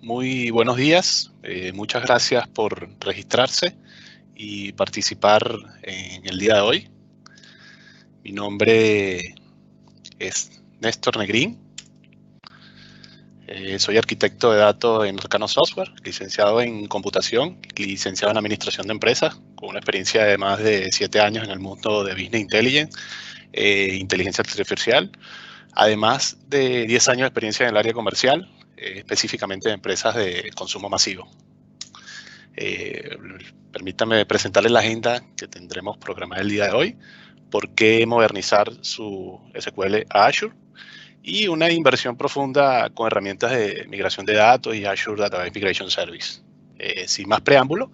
Muy buenos días. Muchas gracias por registrarse y participar en el día de hoy. Mi nombre es Néstor Negrín. Soy arquitecto de datos en Arcano Software, licenciado en computación, licenciado en administración de empresas, con una experiencia de más de 7 años en el mundo de Business Intelligence, inteligencia artificial, además de 10 años de experiencia en el área comercial, específicamente en empresas de consumo masivo. Permítame presentarles la agenda que tendremos programada el día de hoy, por qué modernizar su SQL a Azure y una inversión profunda con herramientas de migración de datos y Azure Database Migration Service. Sin más preámbulo,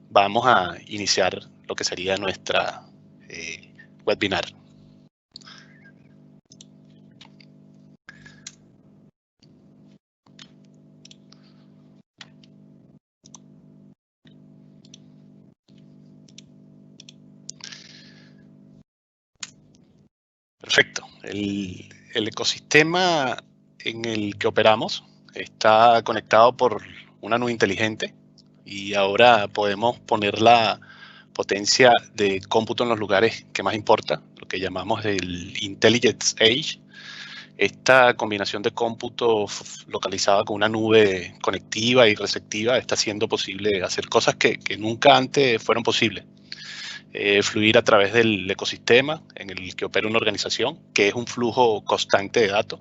vamos a iniciar lo que sería nuestra webinar. Perfecto. El ecosistema en el que operamos está conectado por una nube inteligente y ahora podemos poner la potencia de cómputo en los lugares que más importa, lo que llamamos el Intelligence Edge. Esta combinación de cómputo localizada con una nube conectiva y receptiva está haciendo posible hacer cosas que nunca antes fueron posibles. Fluir a través del ecosistema en el que opera una organización, que es un flujo constante de datos.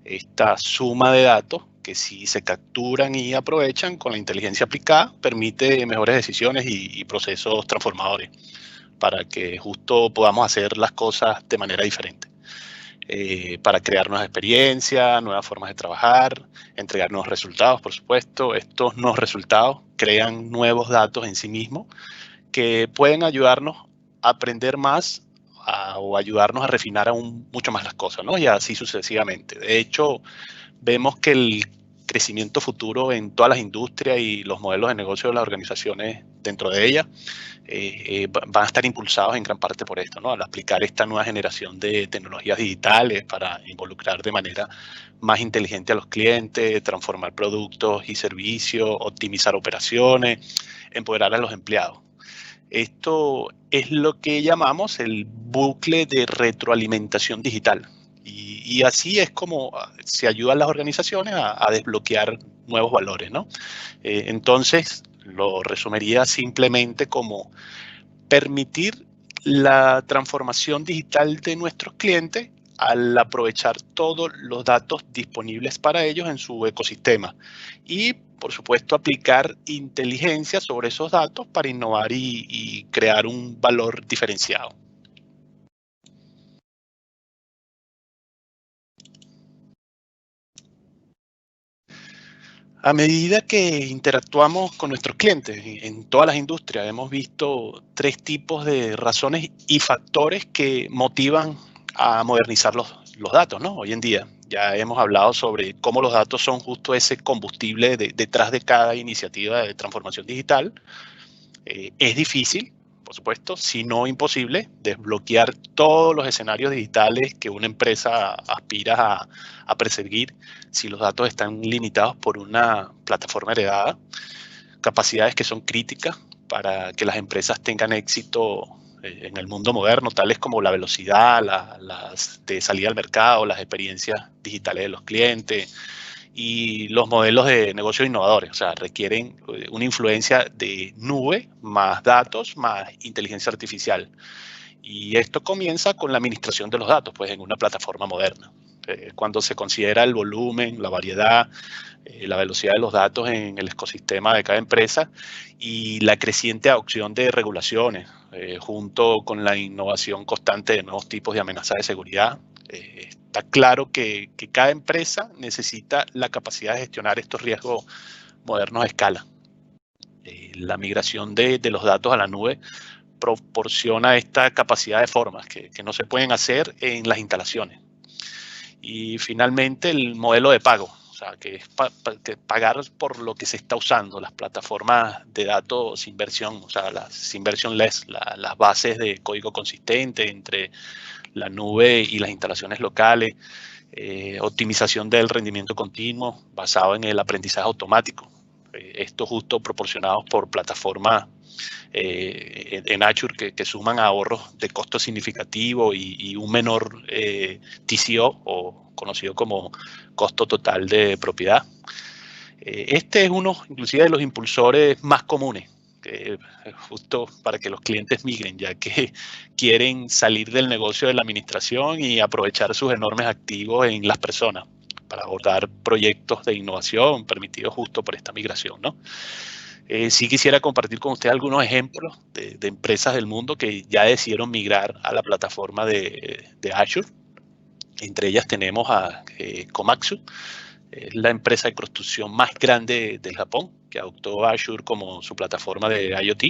Esta suma de datos que si se capturan y aprovechan con la inteligencia aplicada, permite mejores decisiones y procesos transformadores para que justo podamos hacer las cosas de manera diferente. Para crear nuevas experiencias, nuevas formas de trabajar, entregar nuevos resultados, por supuesto. Estos nuevos resultados crean nuevos datos en sí mismos que pueden ayudarnos a aprender más o ayudarnos a refinar aún mucho más las cosas, ¿no? Y así sucesivamente. De hecho, vemos que el crecimiento futuro en todas las industrias y los modelos de negocio de las organizaciones dentro de ellas van a estar impulsados en gran parte por esto, ¿no? Al aplicar esta nueva generación de tecnologías digitales para involucrar de manera más inteligente a los clientes, transformar productos y servicios, optimizar operaciones, empoderar a los empleados. Esto es lo que llamamos el bucle de retroalimentación digital. Y así es como se ayudan las organizaciones a desbloquear nuevos valores, ¿no? Entonces, lo resumiría simplemente como permitir la transformación digital de nuestros clientes al aprovechar todos los datos disponibles para ellos en su ecosistema y, por supuesto, aplicar inteligencia sobre esos datos para innovar y crear un valor diferenciado. A medida que interactuamos con nuestros clientes en todas las industrias, hemos visto 3 tipos de razones y factores que motivan a modernizar los datos, ¿no? Hoy en día ya hemos hablado sobre cómo los datos son justo ese combustible detrás de cada iniciativa de transformación digital. Es difícil, por supuesto, si no imposible, desbloquear todos los escenarios digitales que una empresa aspira a perseguir si los datos están limitados por una plataforma heredada, capacidades que son críticas para que las empresas tengan éxito en el mundo moderno, tales como la velocidad, las de salida al mercado, las experiencias digitales de los clientes, y los modelos de negocio innovadores, o sea, requieren una influencia de nube, más datos, más inteligencia artificial. Y esto comienza con la administración de los datos, pues en una plataforma moderna. Cuando se considera el volumen, la variedad, la velocidad de los datos en el ecosistema de cada empresa y la creciente adopción de regulaciones, junto con la innovación constante de nuevos tipos de amenazas de seguridad, está claro que cada empresa necesita la capacidad de gestionar estos riesgos modernos a escala. La migración de los datos a la nube proporciona esta capacidad de formas que no se pueden hacer en las instalaciones. Y finalmente el modelo de pago, o sea, que es pagar por lo que se está usando, las plataformas de datos sin inversión, o sea, las inversionless, las bases de código consistente entre la nube y las instalaciones locales, optimización del rendimiento continuo basado en el aprendizaje automático. Esto justo proporcionado por plataformas en Azure que suman ahorros de costo significativo y un menor TCO, o conocido como costo total de propiedad. Este es uno, inclusive, de los impulsores más comunes, justo para que los clientes migren, ya que quieren salir del negocio de la administración y aprovechar sus enormes activos en las personas para abordar proyectos de innovación permitidos justo por esta migración, ¿no? Sí quisiera compartir con usted algunos ejemplos de empresas del mundo que ya decidieron migrar a la plataforma de Azure. Entre ellas tenemos a Komatsu, la empresa de construcción más grande del Japón, que adoptó Azure como su plataforma de IoT.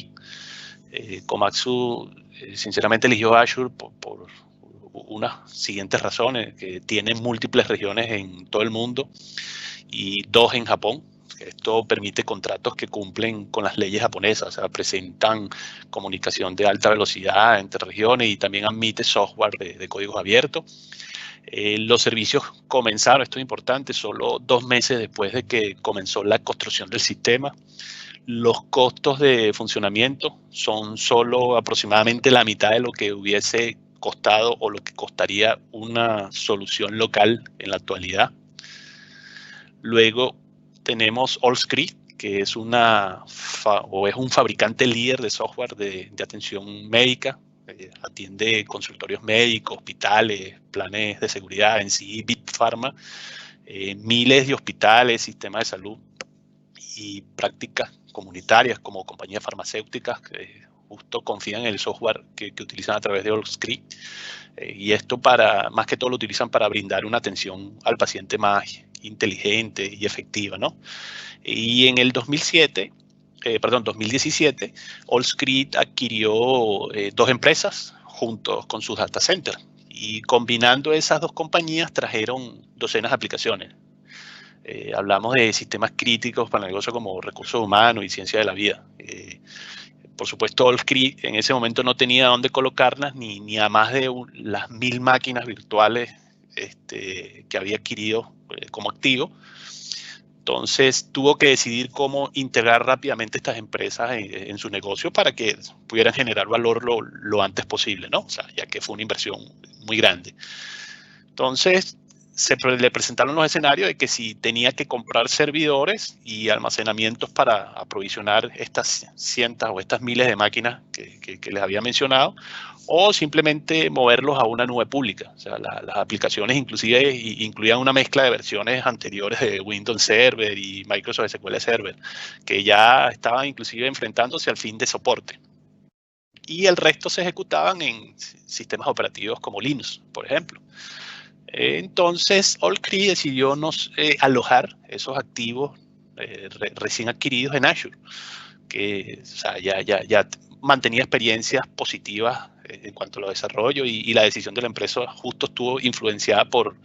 Komatsu, sinceramente, eligió Azure por unas siguientes razones: que tiene múltiples regiones en todo el mundo y 2 en Japón. Esto permite contratos que cumplen con las leyes japonesas, o sea, presentan comunicación de alta velocidad entre regiones y también admite software de códigos abiertos. Los servicios comenzaron, esto es importante, solo 2 meses después de que comenzó la construcción del sistema. Los costos de funcionamiento son solo aproximadamente la mitad de lo que hubiese costado o lo que costaría una solución local en la actualidad. Luego tenemos Allscripts, que es un fabricante líder de software de atención médica. Atiende consultorios médicos, hospitales, planes de seguridad en sí, Big Pharma, miles de hospitales, sistemas de salud y prácticas comunitarias como compañías farmacéuticas que justo confían en el software que utilizan a través de Allscripts. Y esto más que todo lo utilizan para brindar una atención al paciente más inteligente y efectiva, ¿no? Y en el 2017, Allscripts adquirió 2 empresas juntos con sus data centers, y combinando esas 2 compañías trajeron docenas de aplicaciones. Hablamos de sistemas críticos para el negocio como recursos humanos y ciencia de la vida. Por supuesto, Allscripts en ese momento no tenía dónde colocarlas ni a más de las 1000 máquinas virtuales que había adquirido como activo. Entonces tuvo que decidir cómo integrar rápidamente estas empresas en su negocio para que pudieran generar valor lo antes posible, ¿no? O sea, ya que fue una inversión muy grande. Entonces le presentaron los escenarios de que si tenía que comprar servidores y almacenamientos para aprovisionar estas cientos o estas miles de máquinas que les había mencionado, o simplemente moverlos a una nube pública. O sea, las aplicaciones inclusive incluían una mezcla de versiones anteriores de Windows Server y Microsoft SQL Server, que ya estaban inclusive enfrentándose al fin de soporte. Y el resto se ejecutaban en sistemas operativos como Linux, por ejemplo. Entonces, Allscripts decidió alojar esos activos recién adquiridos en Azure, que, o sea, ya mantenía experiencias positivas en cuanto a los desarrollos, y la decisión de la empresa justo estuvo influenciada por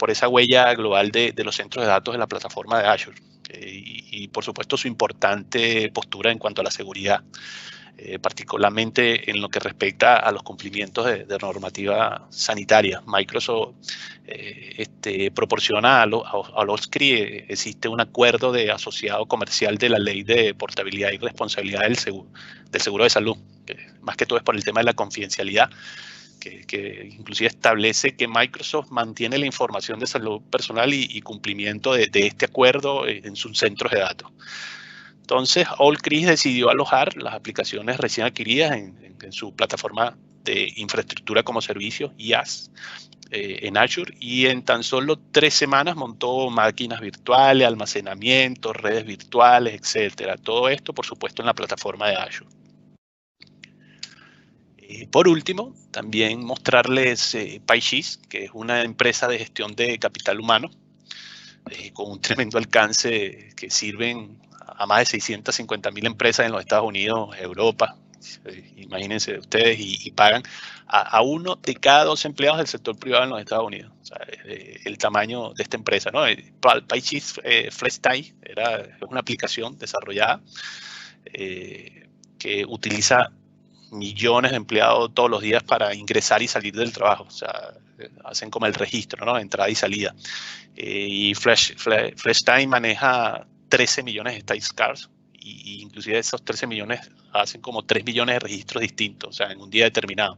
esa huella global de los centros de datos de la plataforma de Azure, y por supuesto su importante postura en cuanto a la seguridad. Particularmente en lo que respecta a los cumplimientos de normativa sanitaria. Microsoft proporciona a Allscripts, existe un acuerdo de asociado comercial de la ley de portabilidad y responsabilidad del seguro de salud, que más que todo es por el tema de la confidencialidad, que inclusive establece que Microsoft mantiene la información de salud personal y cumplimiento de este acuerdo en sus centros de datos. Entonces, Allscripts decidió alojar las aplicaciones recién adquiridas en su plataforma de infraestructura como servicio, IaaS, en Azure, y en tan solo 3 semanas montó máquinas virtuales, almacenamiento, redes virtuales, etcétera. Todo esto, por supuesto, en la plataforma de Azure. Por último, también mostrarles PyShift, que es una empresa de gestión de capital humano con un tremendo alcance, que sirven a más de 650,000 empresas en los Estados Unidos, Europa. Imagínense ustedes, y pagan a 1 de cada 2 empleados del sector privado en los Estados Unidos. O sea, el tamaño de esta empresa, ¿no? PyShift FlexTime es una aplicación desarrollada que utiliza millones de empleados todos los días para ingresar y salir del trabajo. O sea, hacen como el registro, ¿no? Entrada y salida. Y FlashTime maneja 13 millones de State Cards. Y inclusive esos 13 millones hacen como 3 millones de registros distintos, o sea, en un día determinado.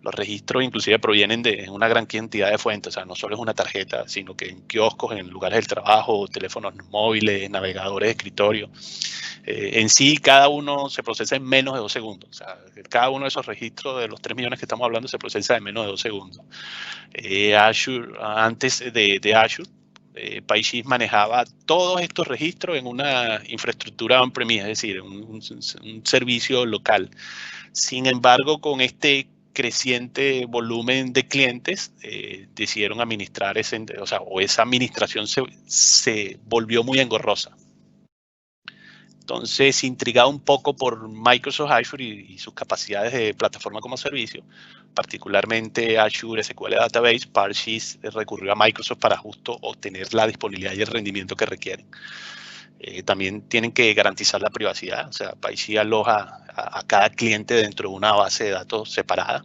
Los registros inclusive provienen de una gran cantidad de fuentes, o sea, no solo es una tarjeta, sino que en kioscos, en lugares del trabajo, teléfonos móviles, navegadores de escritorio. En sí, cada uno se procesa en menos de 2 segundos. O sea, cada uno de esos registros de los 3 millones que estamos hablando se procesa en menos de 2 segundos. Azure, antes de Azure, PyShift manejaba todos estos registros en una infraestructura on-premise, es decir, un servicio local. Sin embargo, con este creciente volumen de clientes, decidieron administrar esa administración se volvió muy engorrosa. Entonces, intrigado un poco por Microsoft Azure y sus capacidades de plataforma como servicio, particularmente Azure SQL Database, PyShift recurrió a Microsoft para justo obtener la disponibilidad y el rendimiento que requieren. También tienen que garantizar la privacidad, o sea, PyShift aloja a cada cliente dentro de una base de datos separada.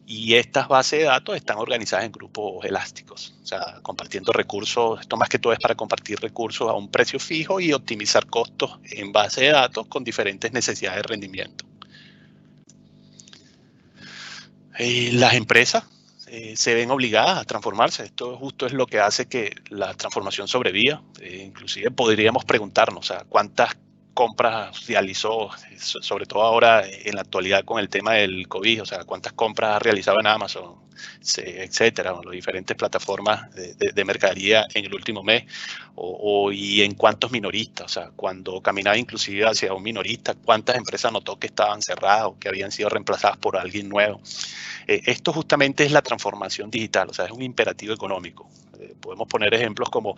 Y estas bases de datos están organizadas en grupos elásticos, o sea, compartiendo recursos. Esto más que todo es para compartir recursos a un precio fijo y optimizar costos en base de datos con diferentes necesidades de rendimiento. Las empresas se ven obligadas a transformarse. Esto justo es lo que hace que la transformación sobreviva. Inclusive podríamos preguntarnos, o sea, ¿cuántas compras realizó, sobre todo ahora en la actualidad con el tema del COVID? O sea, ¿cuántas compras ha realizado en Amazon, etcétera, o las diferentes plataformas de mercadería en el último mes? Y en cuántos minoristas, o sea, cuando caminaba inclusive hacia un minorista, ¿cuántas empresas notó que estaban cerradas o que habían sido reemplazadas por alguien nuevo? Esto justamente es la transformación digital, o sea, es un imperativo económico. Podemos poner ejemplos como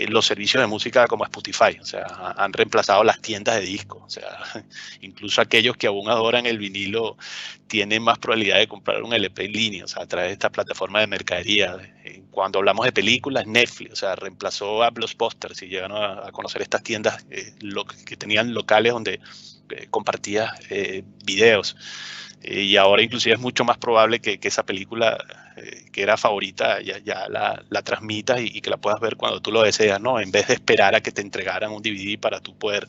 los servicios de música como Spotify, o sea, han reemplazado las tiendas de discos, o sea, incluso aquellos que aún adoran el vinilo tienen más probabilidad de comprar un LP en línea, o sea, a través de esta plataforma de mercadería. Cuando hablamos de películas, Netflix, o sea, reemplazó a Blockbuster, si llegan a conocer estas tiendas que tenían locales donde compartías videos. Y ahora inclusive es mucho más probable que esa película que era favorita ya la transmitas y que la puedas ver cuando tú lo deseas, ¿no? En vez de esperar a que te entregaran un DVD para tú poder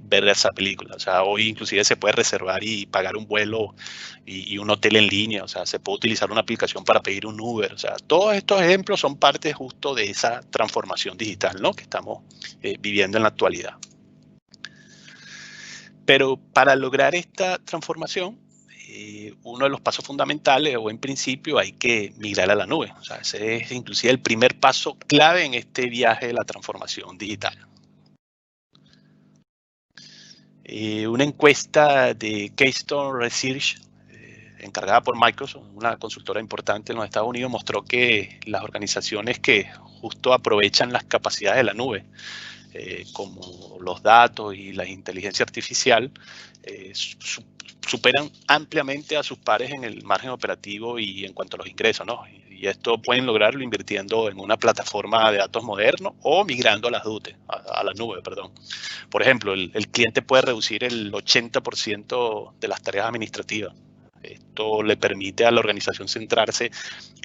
ver esa película. O sea, hoy inclusive se puede reservar y pagar un vuelo y un hotel en línea. O sea, se puede utilizar una aplicación para pedir un Uber. O sea, todos estos ejemplos son parte justo de esa transformación digital, ¿no? Que estamos viviendo en la actualidad. Pero para lograr esta transformación, uno de los pasos fundamentales, o en principio, hay que migrar a la nube. O sea, ese es inclusive el primer paso clave en este viaje de la transformación digital. Una encuesta de Keystone Research, encargada por Microsoft, una consultora importante en los Estados Unidos, mostró que las organizaciones que justo aprovechan las capacidades de la nube, como los datos y la inteligencia artificial, superan ampliamente a sus pares en el margen operativo y en cuanto a los ingresos, ¿no? Y esto pueden lograrlo invirtiendo en una plataforma de datos moderno o migrando a la nube, perdón. Por ejemplo, el cliente puede reducir el 80% de las tareas administrativas. Esto le permite a la organización centrarse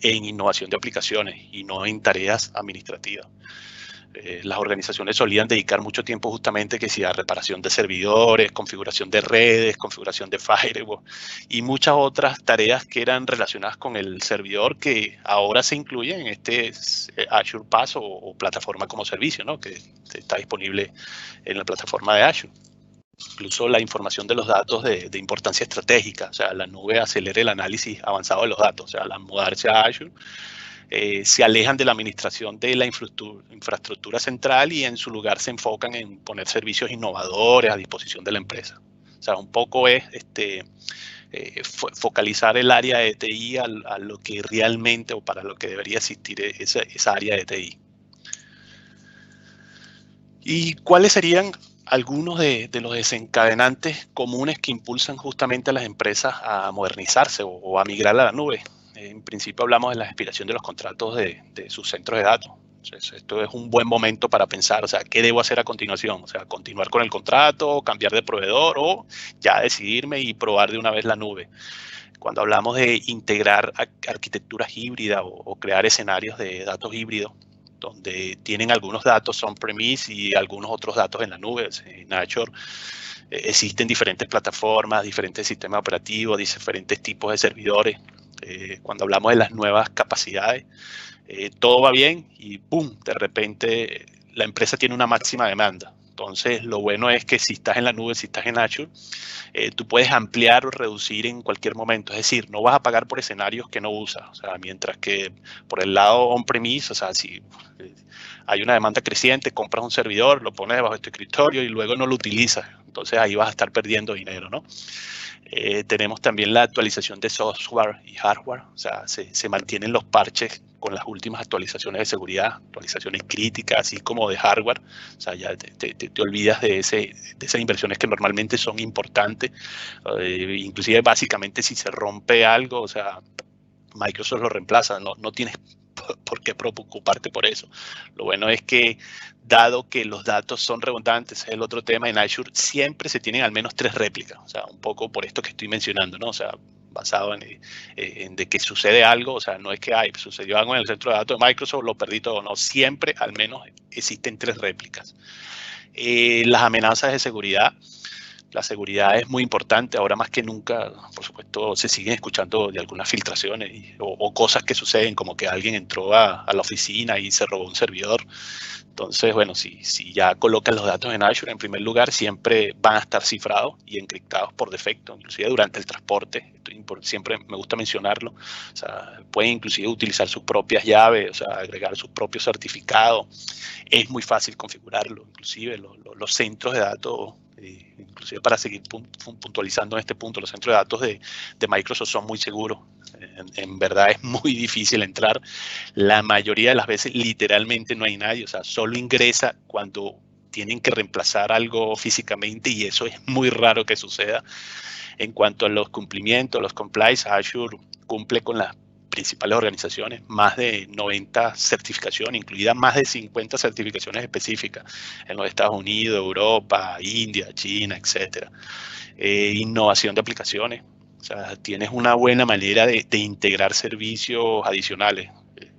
en innovación de aplicaciones y no en tareas administrativas. Las organizaciones solían dedicar mucho tiempo justamente que si a reparación de servidores, configuración de redes, configuración de firewall y muchas otras tareas que eran relacionadas con el servidor, que ahora se incluyen en este Azure PaaS o plataforma como servicio, ¿no? Que está disponible en la plataforma de Azure. Incluso la información de los datos de importancia estratégica, o sea, la nube acelera el análisis avanzado de los datos, o sea, al mudarse a Azure, se alejan de la administración de la infraestructura central y en su lugar se enfocan en poner servicios innovadores a disposición de la empresa. O sea, un poco es focalizar el área de TI a lo que realmente o para lo que debería existir esa área de TI. ¿Y cuáles serían algunos de los desencadenantes comunes que impulsan justamente a las empresas a modernizarse o a migrar a la nube? En principio hablamos de la expiración de los contratos de sus centros de datos. Entonces, esto es un buen momento para pensar, o sea, ¿qué debo hacer a continuación? O sea, continuar con el contrato, cambiar de proveedor o ya decidirme y probar de una vez la nube. Cuando hablamos de integrar arquitecturas híbridas o crear escenarios de datos híbridos, donde tienen algunos datos on-premise y algunos otros datos en la nube, en Azure, existen diferentes plataformas, diferentes sistemas operativos, diferentes tipos de servidores. Cuando hablamos de las nuevas capacidades, todo va bien y ¡pum! De repente la empresa tiene una máxima demanda. Entonces, lo bueno es que si estás en la nube, si estás en Azure, tú puedes ampliar o reducir en cualquier momento. Es decir, no vas a pagar por escenarios que no usas. O sea, mientras que por el lado on-premise, o sea, si hay una demanda creciente, compras un servidor, lo pones debajo de tu escritorio y luego no lo utilizas. Entonces, ahí vas a estar perdiendo dinero, ¿no? Tenemos también la actualización de software y hardware, o sea, se mantienen los parches con las últimas actualizaciones de seguridad, actualizaciones críticas, así como de hardware, o sea, ya te olvidas de esas inversiones que normalmente son importantes, inclusive básicamente si se rompe algo, o sea, Microsoft lo reemplaza, no tienes por qué preocuparte por eso. Lo bueno es que, dado que los datos son redundantes, es el otro tema, en Azure siempre se tienen al menos 3 réplicas, o sea, un poco por esto que estoy mencionando, ¿no? O sea, basado en de que sucede algo, o sea, no es que sucedió algo en el centro de datos de Microsoft, lo perdí todo, no, siempre al menos existen 3 réplicas. Las amenazas de seguridad. La seguridad es muy importante, ahora más que nunca, por supuesto, se siguen escuchando de algunas filtraciones o cosas que suceden, como que alguien entró a la oficina y se robó un servidor. Entonces, bueno, si ya colocan los datos en Azure, en primer lugar, siempre van a estar cifrados y encriptados por defecto, inclusive durante el transporte. Siempre me gusta mencionarlo. O sea, pueden inclusive utilizar sus propias llaves, o sea, agregar sus propios certificados. Es muy fácil configurarlo, inclusive los centros de datos, inclusive para seguir puntualizando en este punto, los centros de datos de Microsoft son muy seguros. En verdad es muy difícil entrar. La mayoría de las veces literalmente no hay nadie, o sea, solo ingresa cuando tienen que reemplazar algo físicamente y eso es muy raro que suceda. En cuanto a los cumplimientos, los compliance, Azure cumple con las principales organizaciones, más de 90 certificaciones, incluidas más de 50 certificaciones específicas en los Estados Unidos, Europa, India, China, etc. Innovación de aplicaciones, o sea, tienes una buena manera de integrar servicios adicionales.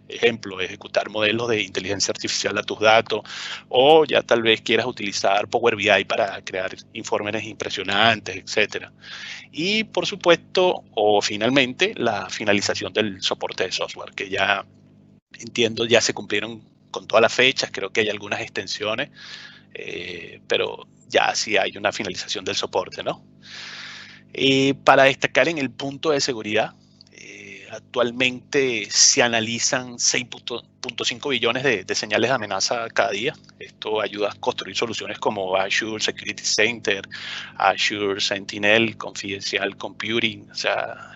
Ejemplo, ejecutar modelos de inteligencia artificial a tus datos, o ya tal vez quieras utilizar Power BI para crear informes impresionantes, etcétera. Y por supuesto, o finalmente, la finalización del soporte de software, que ya entiendo, ya se cumplieron con todas las fechas, creo que hay algunas extensiones, pero ya sí hay una finalización del soporte, ¿no? Para destacar en el punto de seguridad, actualmente se analizan 6.5 billones de señales de amenaza cada día. Esto ayuda a construir soluciones como Azure Security Center, Azure Sentinel, Confidential Computing. O sea,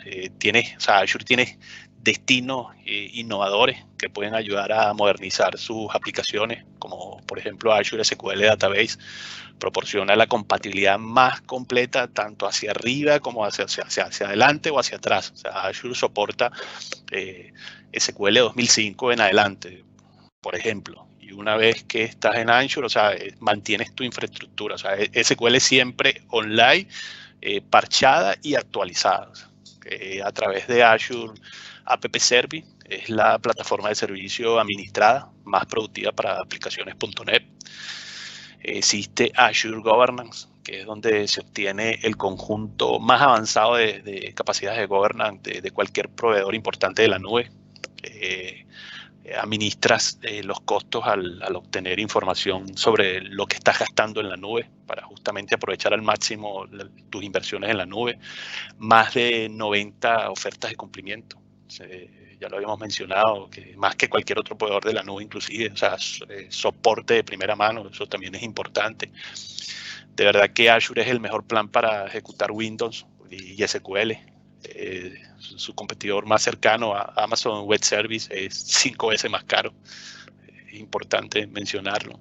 Azure tiene destinos innovadores que pueden ayudar a modernizar sus aplicaciones, como por ejemplo Azure SQL Database. Proporciona la compatibilidad más completa tanto hacia arriba como hacia adelante o hacia atrás. O sea, Azure soporta SQL 2005 en adelante, por ejemplo. Y una vez que estás en Azure, o sea, mantienes tu infraestructura. O sea, SQL siempre online, parchada y actualizada. A través de Azure App Service, es la plataforma de servicio administrada más productiva para aplicaciones.net. Existe Azure Governance, que es donde se obtiene el conjunto más avanzado de capacidades de governance de cualquier proveedor importante de la nube. Administras los costos al obtener información sobre lo que estás gastando en la nube para justamente aprovechar al máximo tus inversiones en la nube. Más de 90 ofertas de cumplimiento. Ya lo habíamos mencionado, que más que cualquier otro proveedor de la nube inclusive, o sea, soporte de primera mano, eso también es importante. De verdad que Azure es el mejor plan para ejecutar Windows y SQL. Su competidor más cercano a Amazon Web Service es 5 veces más caro. Es importante mencionarlo.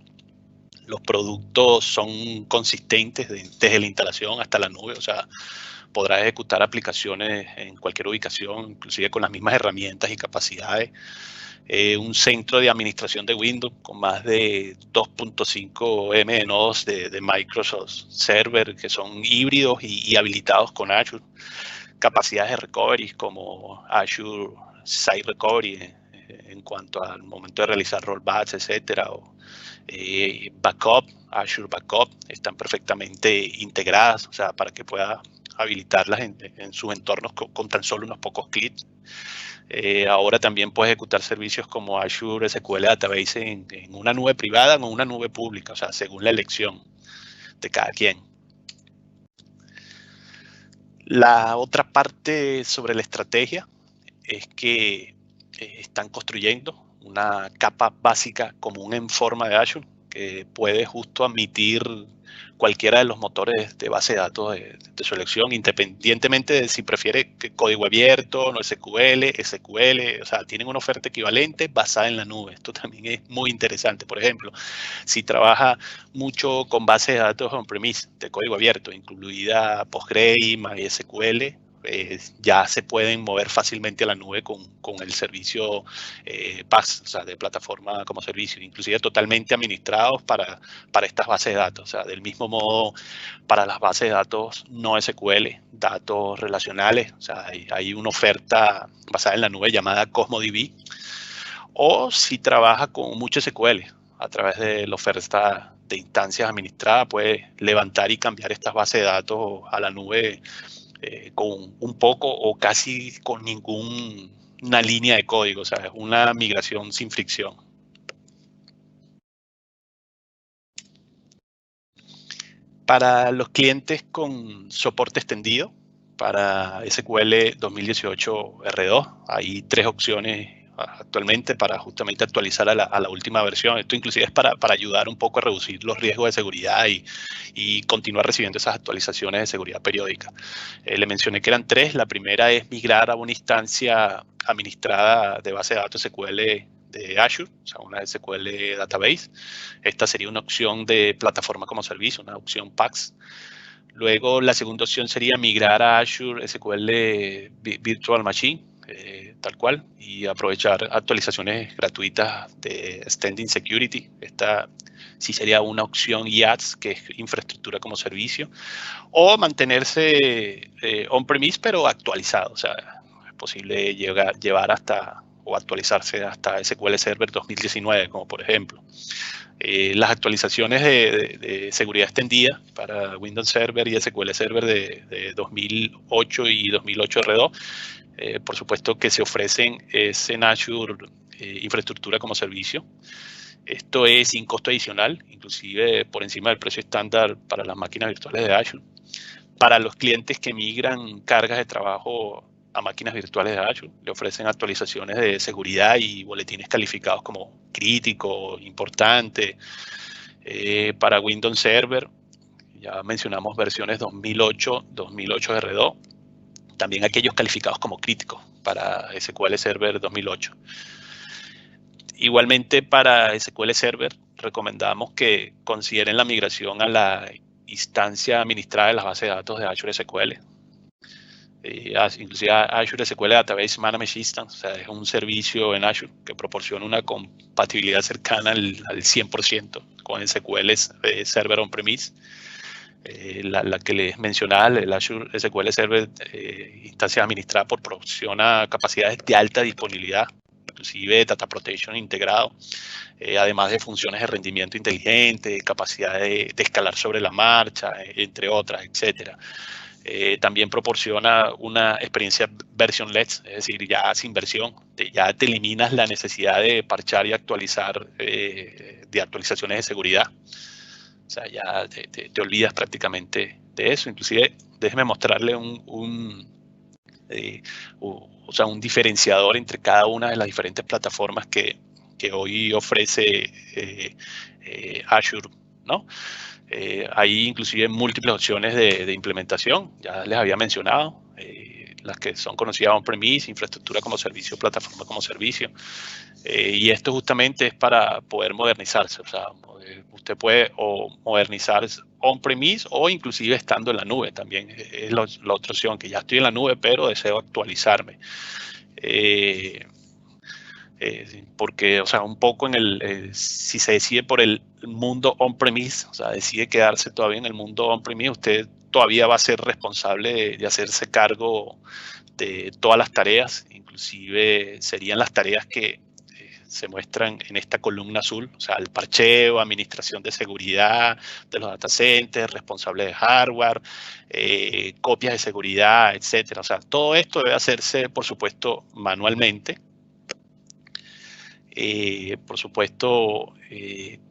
Los productos son consistentes desde la instalación hasta la nube, o sea, podrá ejecutar aplicaciones en cualquier ubicación, inclusive con las mismas herramientas y capacidades. Un centro de administración de Windows con más de 2.5 M de nodos de Microsoft Server que son híbridos y habilitados con Azure. Capacidades de recovery como Azure Site Recovery en cuanto al momento de realizar rollbacks, etcétera, o backup, Azure Backup, están perfectamente integradas, o sea, para que pueda habilitarlas en sus entornos con tan solo unos pocos clics. Ahora también puede ejecutar servicios como Azure SQL Database en una nube privada o en una nube pública, o sea, según la elección de cada quien. La otra parte sobre la estrategia es que están construyendo una capa básica común en forma de Azure que puede justo admitir cualquiera de los motores de base de datos de su elección, independientemente de si prefiere código abierto, no SQL, o sea, tienen una oferta equivalente basada en la nube. Esto también es muy interesante. Por ejemplo, si trabaja mucho con bases de datos on-premise de código abierto, incluida Postgre, MySQL, ya se pueden mover fácilmente a la nube con el servicio PaaS, o sea, de plataforma como servicio, inclusive totalmente administrados para estas bases de datos. O sea, del mismo modo, para las bases de datos no SQL, datos relacionales, o sea, hay una oferta basada en la nube llamada CosmoDB, o si trabaja con mucho SQL, a través de la oferta de instancias administradas, puede levantar y cambiar estas bases de datos a la nube con un poco o casi con ninguna línea de código, o sea, es una migración sin fricción. Para los clientes con soporte extendido, para SQL 2018 R2, hay 3 opciones actualmente para justamente actualizar a la última versión. Esto inclusive es para ayudar un poco a reducir los riesgos de seguridad y continuar recibiendo esas actualizaciones de seguridad periódica. Le mencioné que eran 3. La primera es migrar a una instancia administrada de base de datos SQL de Azure, o sea, una SQL Database. Esta sería una opción de plataforma como servicio, una opción PaaS. Luego, la segunda opción sería migrar a Azure SQL Virtual Machine, tal cual, y aprovechar actualizaciones gratuitas de Extending Security. Esta sí sería una opción IaaS, que es infraestructura como servicio, o mantenerse on-premise, pero actualizado. O sea, es posible llevar hasta o actualizarse hasta SQL Server 2019, como por ejemplo. Las actualizaciones de seguridad extendida para Windows Server y SQL Server de 2008 y 2008 R2, por supuesto que se ofrecen es en Azure infraestructura como servicio. Esto es sin costo adicional, inclusive por encima del precio estándar para las máquinas virtuales de Azure. Para los clientes que migran cargas de trabajo a máquinas virtuales de Azure, le ofrecen actualizaciones de seguridad y boletines calificados como crítico, importante. Para Windows Server, ya mencionamos versiones 2008, 2008 R2, también aquellos calificados como críticos para SQL Server 2008. Igualmente para SQL Server recomendamos que consideren la migración a la instancia administrada de las bases de datos de Azure SQL. Inclusive Azure SQL Database Management System, o sea, es un servicio en Azure que proporciona una compatibilidad cercana al 100% con SQL Server on-premise. La que les mencionaba, el Azure SQL Server, instancia administrada proporciona capacidades de alta disponibilidad, inclusive Data Protection integrado, además de funciones de rendimiento inteligente, capacidad de escalar sobre la marcha, entre otras, etcétera. También proporciona una experiencia version-less, es decir, ya sin versión, ya te eliminas la necesidad de parchar y actualizar de actualizaciones de seguridad. O sea, ya te olvidas prácticamente de eso. Inclusive, déjeme mostrarle un diferenciador entre cada una de las diferentes plataformas que hoy ofrece Azure, ¿no? Hay inclusive múltiples opciones de implementación, ya les había mencionado. las que son conocidas on-premise, infraestructura como servicio, plataforma como servicio. Y esto justamente es para poder modernizarse. O sea, usted puede o modernizar on-premise o inclusive estando en la nube también. Es la otra opción, que ya estoy en la nube, pero deseo actualizarme. Porque, o sea, un poco si se decide por el mundo on-premise, o sea, decide quedarse todavía en el mundo on-premise, usted todavía va a ser responsable de hacerse cargo de todas las tareas, inclusive serían las tareas que se muestran en esta columna azul, o sea, el parcheo, administración de seguridad de los data centers, responsable de hardware, copias de seguridad, etcétera. O sea, todo esto debe hacerse, por supuesto, manualmente. Por supuesto,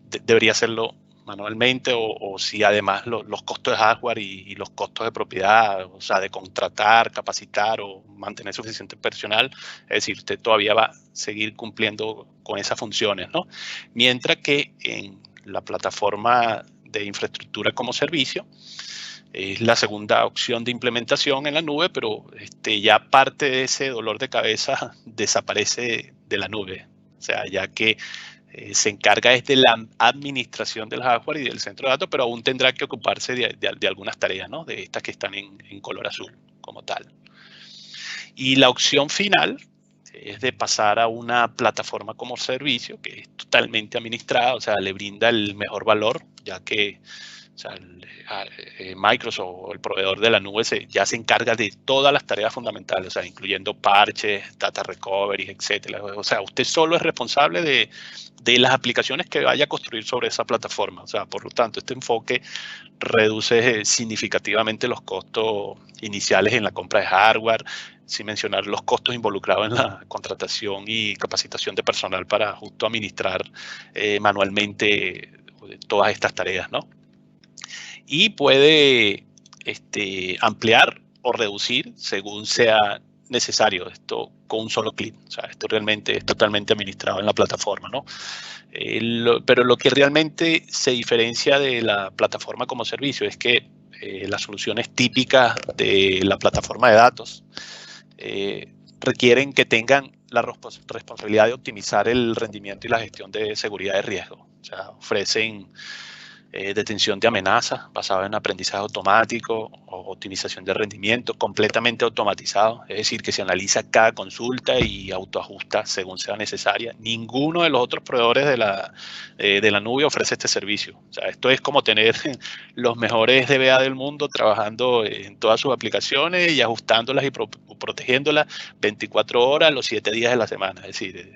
debería hacerlo manualmente o si además los costos de hardware y los costos de propiedad, o sea, de contratar, capacitar o mantener suficiente personal, es decir, usted todavía va a seguir cumpliendo con esas funciones, ¿no? Mientras que en la plataforma de infraestructura como servicio, es la segunda opción de implementación en la nube, pero ya parte de ese dolor de cabeza desaparece de la nube. O sea, ya que se encarga de la administración del hardware y del centro de datos, pero aún tendrá que ocuparse de algunas tareas, ¿no? De estas que están en color azul como tal. Y la opción final es de pasar a una plataforma como servicio que es totalmente administrada, o sea, le brinda el mejor valor, ya que o sea, Microsoft o el proveedor de la nube ya se encarga de todas las tareas fundamentales, o sea, incluyendo parches, data recovery, etcétera. O sea, usted solo es responsable de las aplicaciones que vaya a construir sobre esa plataforma. O sea, por lo tanto, este enfoque reduce significativamente los costos iniciales en la compra de hardware, sin mencionar los costos involucrados en la contratación y capacitación de personal para justo administrar manualmente todas estas tareas, ¿no? Y puede ampliar o reducir según sea necesario, esto con un solo clic. O sea, esto realmente es totalmente administrado en la plataforma, ¿no? Pero lo que realmente se diferencia de la plataforma como servicio es que las soluciones típicas de la plataforma de datos requieren que tengan la responsabilidad de optimizar el rendimiento y la gestión de seguridad de riesgo. O sea, ofrecen detención de amenazas basada en aprendizaje automático o optimización de rendimiento completamente automatizado, es decir, que se analiza cada consulta y autoajusta según sea necesaria. Ninguno de los otros proveedores de la nube ofrece este servicio. O sea, esto es como tener los mejores DBA del mundo trabajando en todas sus aplicaciones y ajustándolas y protegiéndolas 24 horas los 7 días de la semana. Es decir,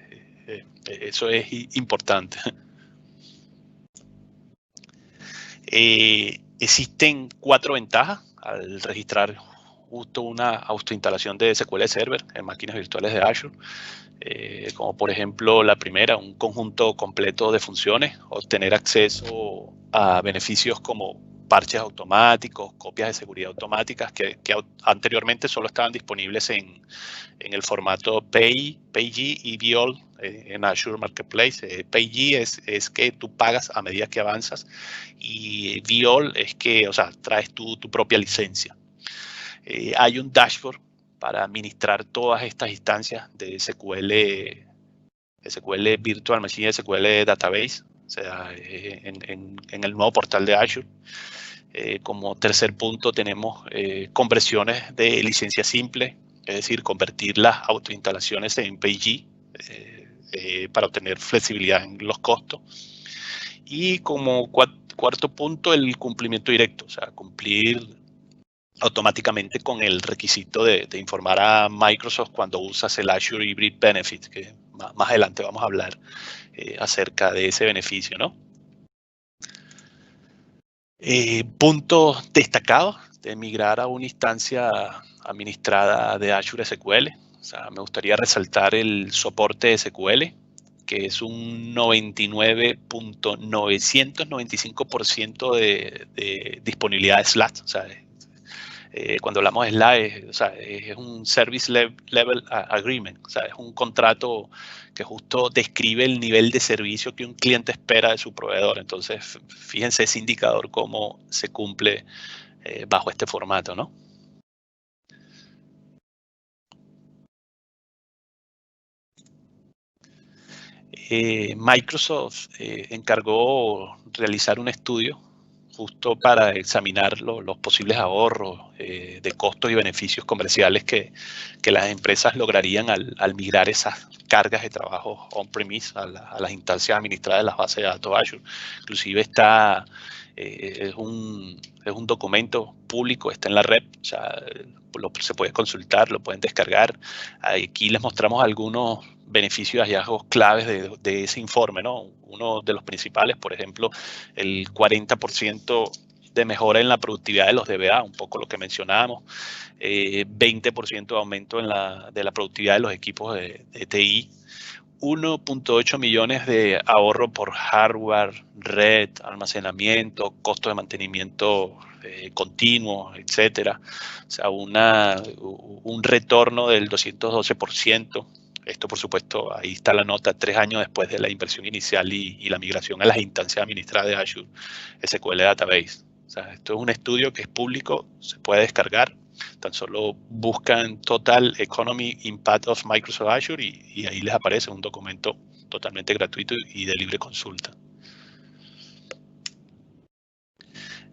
eso es importante. Existen 4 ventajas al registrar justo una autoinstalación de SQL Server en máquinas virtuales de Azure. Como por ejemplo la primera, un conjunto completo de funciones, obtener acceso a beneficios como parches automáticos, copias de seguridad automáticas que anteriormente solo estaban disponibles en el formato PayG y VIOL en Azure Marketplace. PayG es que tú pagas a medida que avanzas y VIOL es que, o sea, traes tu propia licencia. Hay un dashboard para administrar todas estas instancias de SQL Virtual Machine, SQL Database, o sea, en el nuevo portal de Azure. Como tercer punto tenemos conversiones de licencia simple, es decir, convertir las autoinstalaciones en PayG para obtener flexibilidad en los costos. Y como cuarto punto, el cumplimiento directo, o sea, cumplir automáticamente con el requisito de informar a Microsoft cuando usas el Azure Hybrid Benefit, que más adelante vamos a hablar acerca de ese beneficio, ¿no? Puntos destacados de migrar a una instancia administrada de Azure SQL. O sea, me gustaría resaltar el soporte de SQL, que es un 99.995% de disponibilidad de SLAT. O sea, cuando hablamos de SLA, o sea, es un Service Level Agreement, o sea, es un contrato que justo describe el nivel de servicio que un cliente espera de su proveedor. Entonces, fíjense ese indicador cómo se cumple bajo este formato, ¿no? Microsoft encargó realizar un estudio justo para examinar los posibles ahorros de costos y beneficios comerciales que las empresas lograrían al migrar esas cargas de trabajo on-premise a las instancias administradas de las bases de datos Azure. Inclusive es un documento público, está en la red, o sea, se puede consultar, lo pueden descargar. Aquí les mostramos algunos beneficios y hallazgos claves de ese informe, ¿no? Uno de los principales, por ejemplo, el 40% de mejora en la productividad de los DBA, un poco lo que mencionábamos, 20% de aumento de la productividad de los equipos de TI, 1.8 millones de ahorro por hardware, red, almacenamiento, costo de mantenimiento continuo, etcétera. O sea, un retorno del 212%. Esto, por supuesto, ahí está la nota, 3 años después de la inversión inicial y la migración a las instancias administradas de Azure SQL Database. O sea, esto es un estudio que es público, se puede descargar. Tan solo buscan Total Economy Impact of Microsoft Azure y ahí les aparece un documento totalmente gratuito y de libre consulta.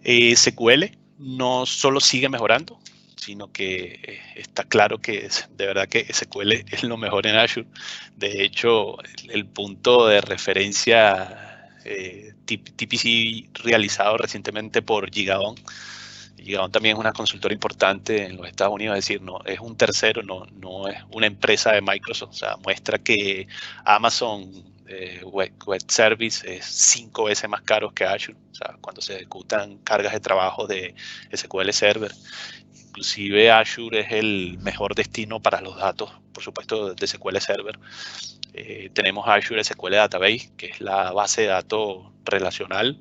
SQL no solo sigue mejorando, sino que está claro que de verdad que SQL es lo mejor en Azure. De hecho, el punto de referencia TPC realizado recientemente por GigaOn. GigaOn también es una consultora importante en los Estados Unidos, es decir, no es un tercero, no es una empresa de Microsoft. O sea, muestra que Amazon Web Service es 5 veces más caro que Azure. O sea, cuando se ejecutan cargas de trabajo de SQL Server. Inclusive Azure es el mejor destino para los datos, por supuesto, de SQL Server. Tenemos Azure SQL Database, que es la base de datos relacional,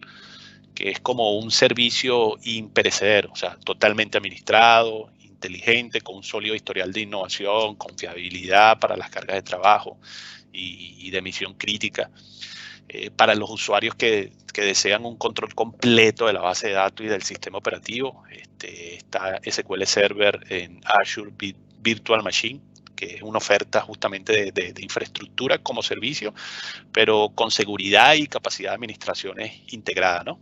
que es como un servicio imperecedero, o sea, totalmente administrado, inteligente, con un sólido historial de innovación, confiabilidad para las cargas de trabajo y de misión crítica. Para los usuarios que desean un control completo de la base de datos y del sistema operativo, está SQL Server en Azure Virtual Machine, que es una oferta justamente de infraestructura como servicio, pero con seguridad y capacidad de administraciones integrada, ¿no?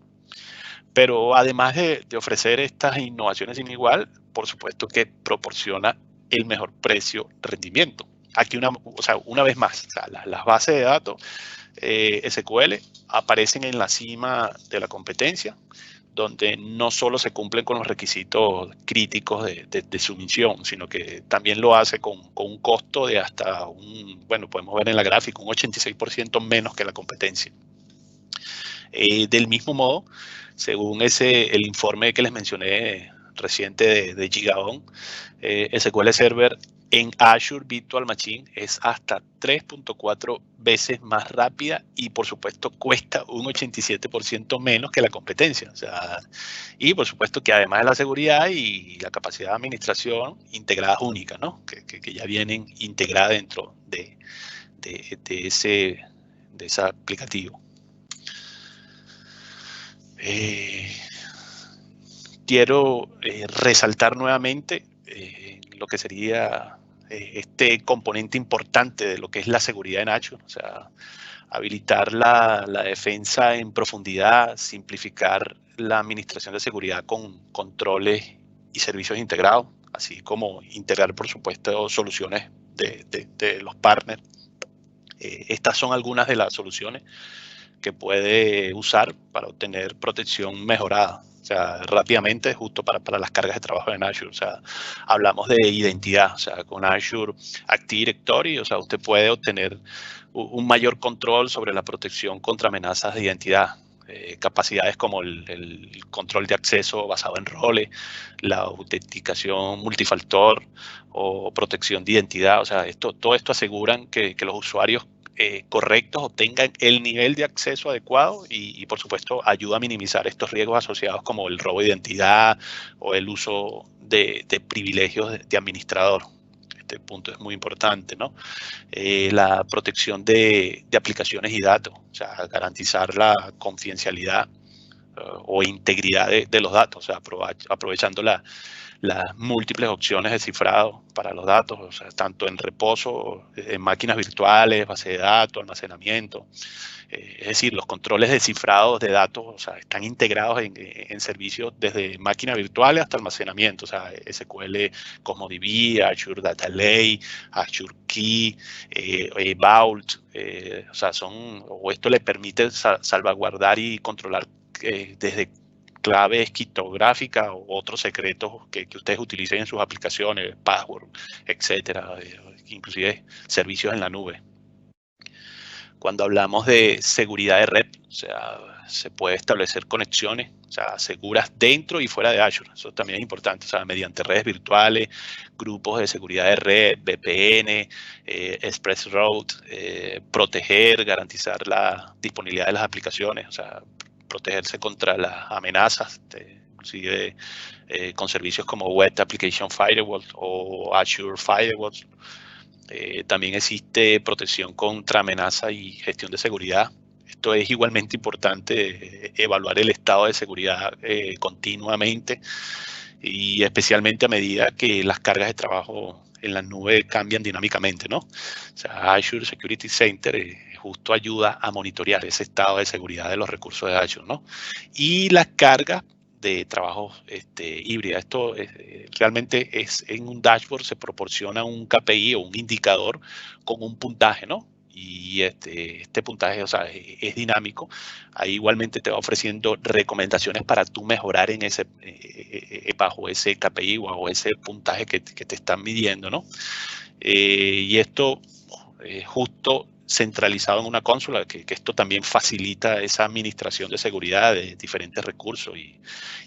Pero además de ofrecer estas innovaciones sin igual, por supuesto que proporciona el mejor precio-rendimiento. Aquí una vez más, o sea, las bases de datos SQL aparecen en la cima de la competencia, donde no solo se cumplen con los requisitos críticos de su misión, sino que también lo hace con un costo de hasta podemos ver en la gráfica, un 86% menos que la competencia. Del mismo modo, según el informe que les mencioné reciente de GigaOn, SQL Server en Azure Virtual Machine es hasta 3.4 veces más rápida y, por supuesto, cuesta un 87% menos que la competencia. O sea, y, por supuesto, que además de la seguridad y la capacidad de administración integradas únicas, ¿no? Que ya vienen integradas dentro de ese aplicativo. Quiero resaltar nuevamente lo que sería este componente importante de lo que es la seguridad en Azure, o sea, habilitar la defensa en profundidad, simplificar la administración de seguridad con controles y servicios integrados, así como integrar, por supuesto, soluciones de los partners. Estas son algunas de las soluciones que puede usar para obtener protección mejorada, o sea, rápidamente, justo para las cargas de trabajo en Azure. O sea, hablamos de identidad, o sea, con Azure Active Directory, o sea, usted puede obtener un mayor control sobre la protección contra amenazas de identidad. Capacidades como el control de acceso basado en roles, la autenticación multifactor o protección de identidad. O sea, todo esto aseguran que los usuarios correctos obtengan el nivel de acceso adecuado y, por supuesto, ayuda a minimizar estos riesgos asociados como el robo de identidad o el uso de privilegios de administrador. Este punto es muy importante, ¿no? La protección de aplicaciones y datos, o sea, garantizar la confidencialidad o integridad de los datos, o sea, aprovechando la las múltiples opciones de cifrado para los datos, o sea, tanto en reposo, en máquinas virtuales, base de datos, almacenamiento. Es decir, los controles de cifrado de datos, o sea, están integrados en servicios desde máquinas virtuales hasta almacenamiento, o sea, SQL, CosmoDB, Azure Data Lake, Azure Key, Vault, o sea, o esto le permite salvaguardar y controlar desde claves criptográficas o otros secretos que ustedes utilicen en sus aplicaciones, password, etcétera, inclusive servicios en la nube. Cuando hablamos de seguridad de red, o sea, se puede establecer conexiones, o sea, seguras dentro y fuera de Azure. Eso también es importante, o sea, mediante redes virtuales, grupos de seguridad de red, VPN, ExpressRoute, proteger, garantizar la disponibilidad de las aplicaciones, o sea, protegerse contra las amenazas, inclusive con servicios como Web Application Firewall o Azure Firewall. También existe protección contra amenaza y gestión de seguridad. Esto es igualmente importante, evaluar el estado de seguridad continuamente y especialmente a medida que las cargas de trabajo en la nube cambian dinámicamente, ¿no? O sea, Azure Security Center justo ayuda a monitorear ese estado de seguridad de los recursos de Azure, ¿no? Y las cargas de trabajo híbrida. Esto realmente es en un dashboard, se proporciona un KPI o un indicador con un puntaje, ¿no? Y este puntaje, o sea, es dinámico. Ahí igualmente te va ofreciendo recomendaciones para tú mejorar en ese, bajo ese KPI o bajo ese puntaje que te están midiendo, ¿no? Y esto justo centralizado en una consola, que esto también facilita esa administración de seguridad de diferentes recursos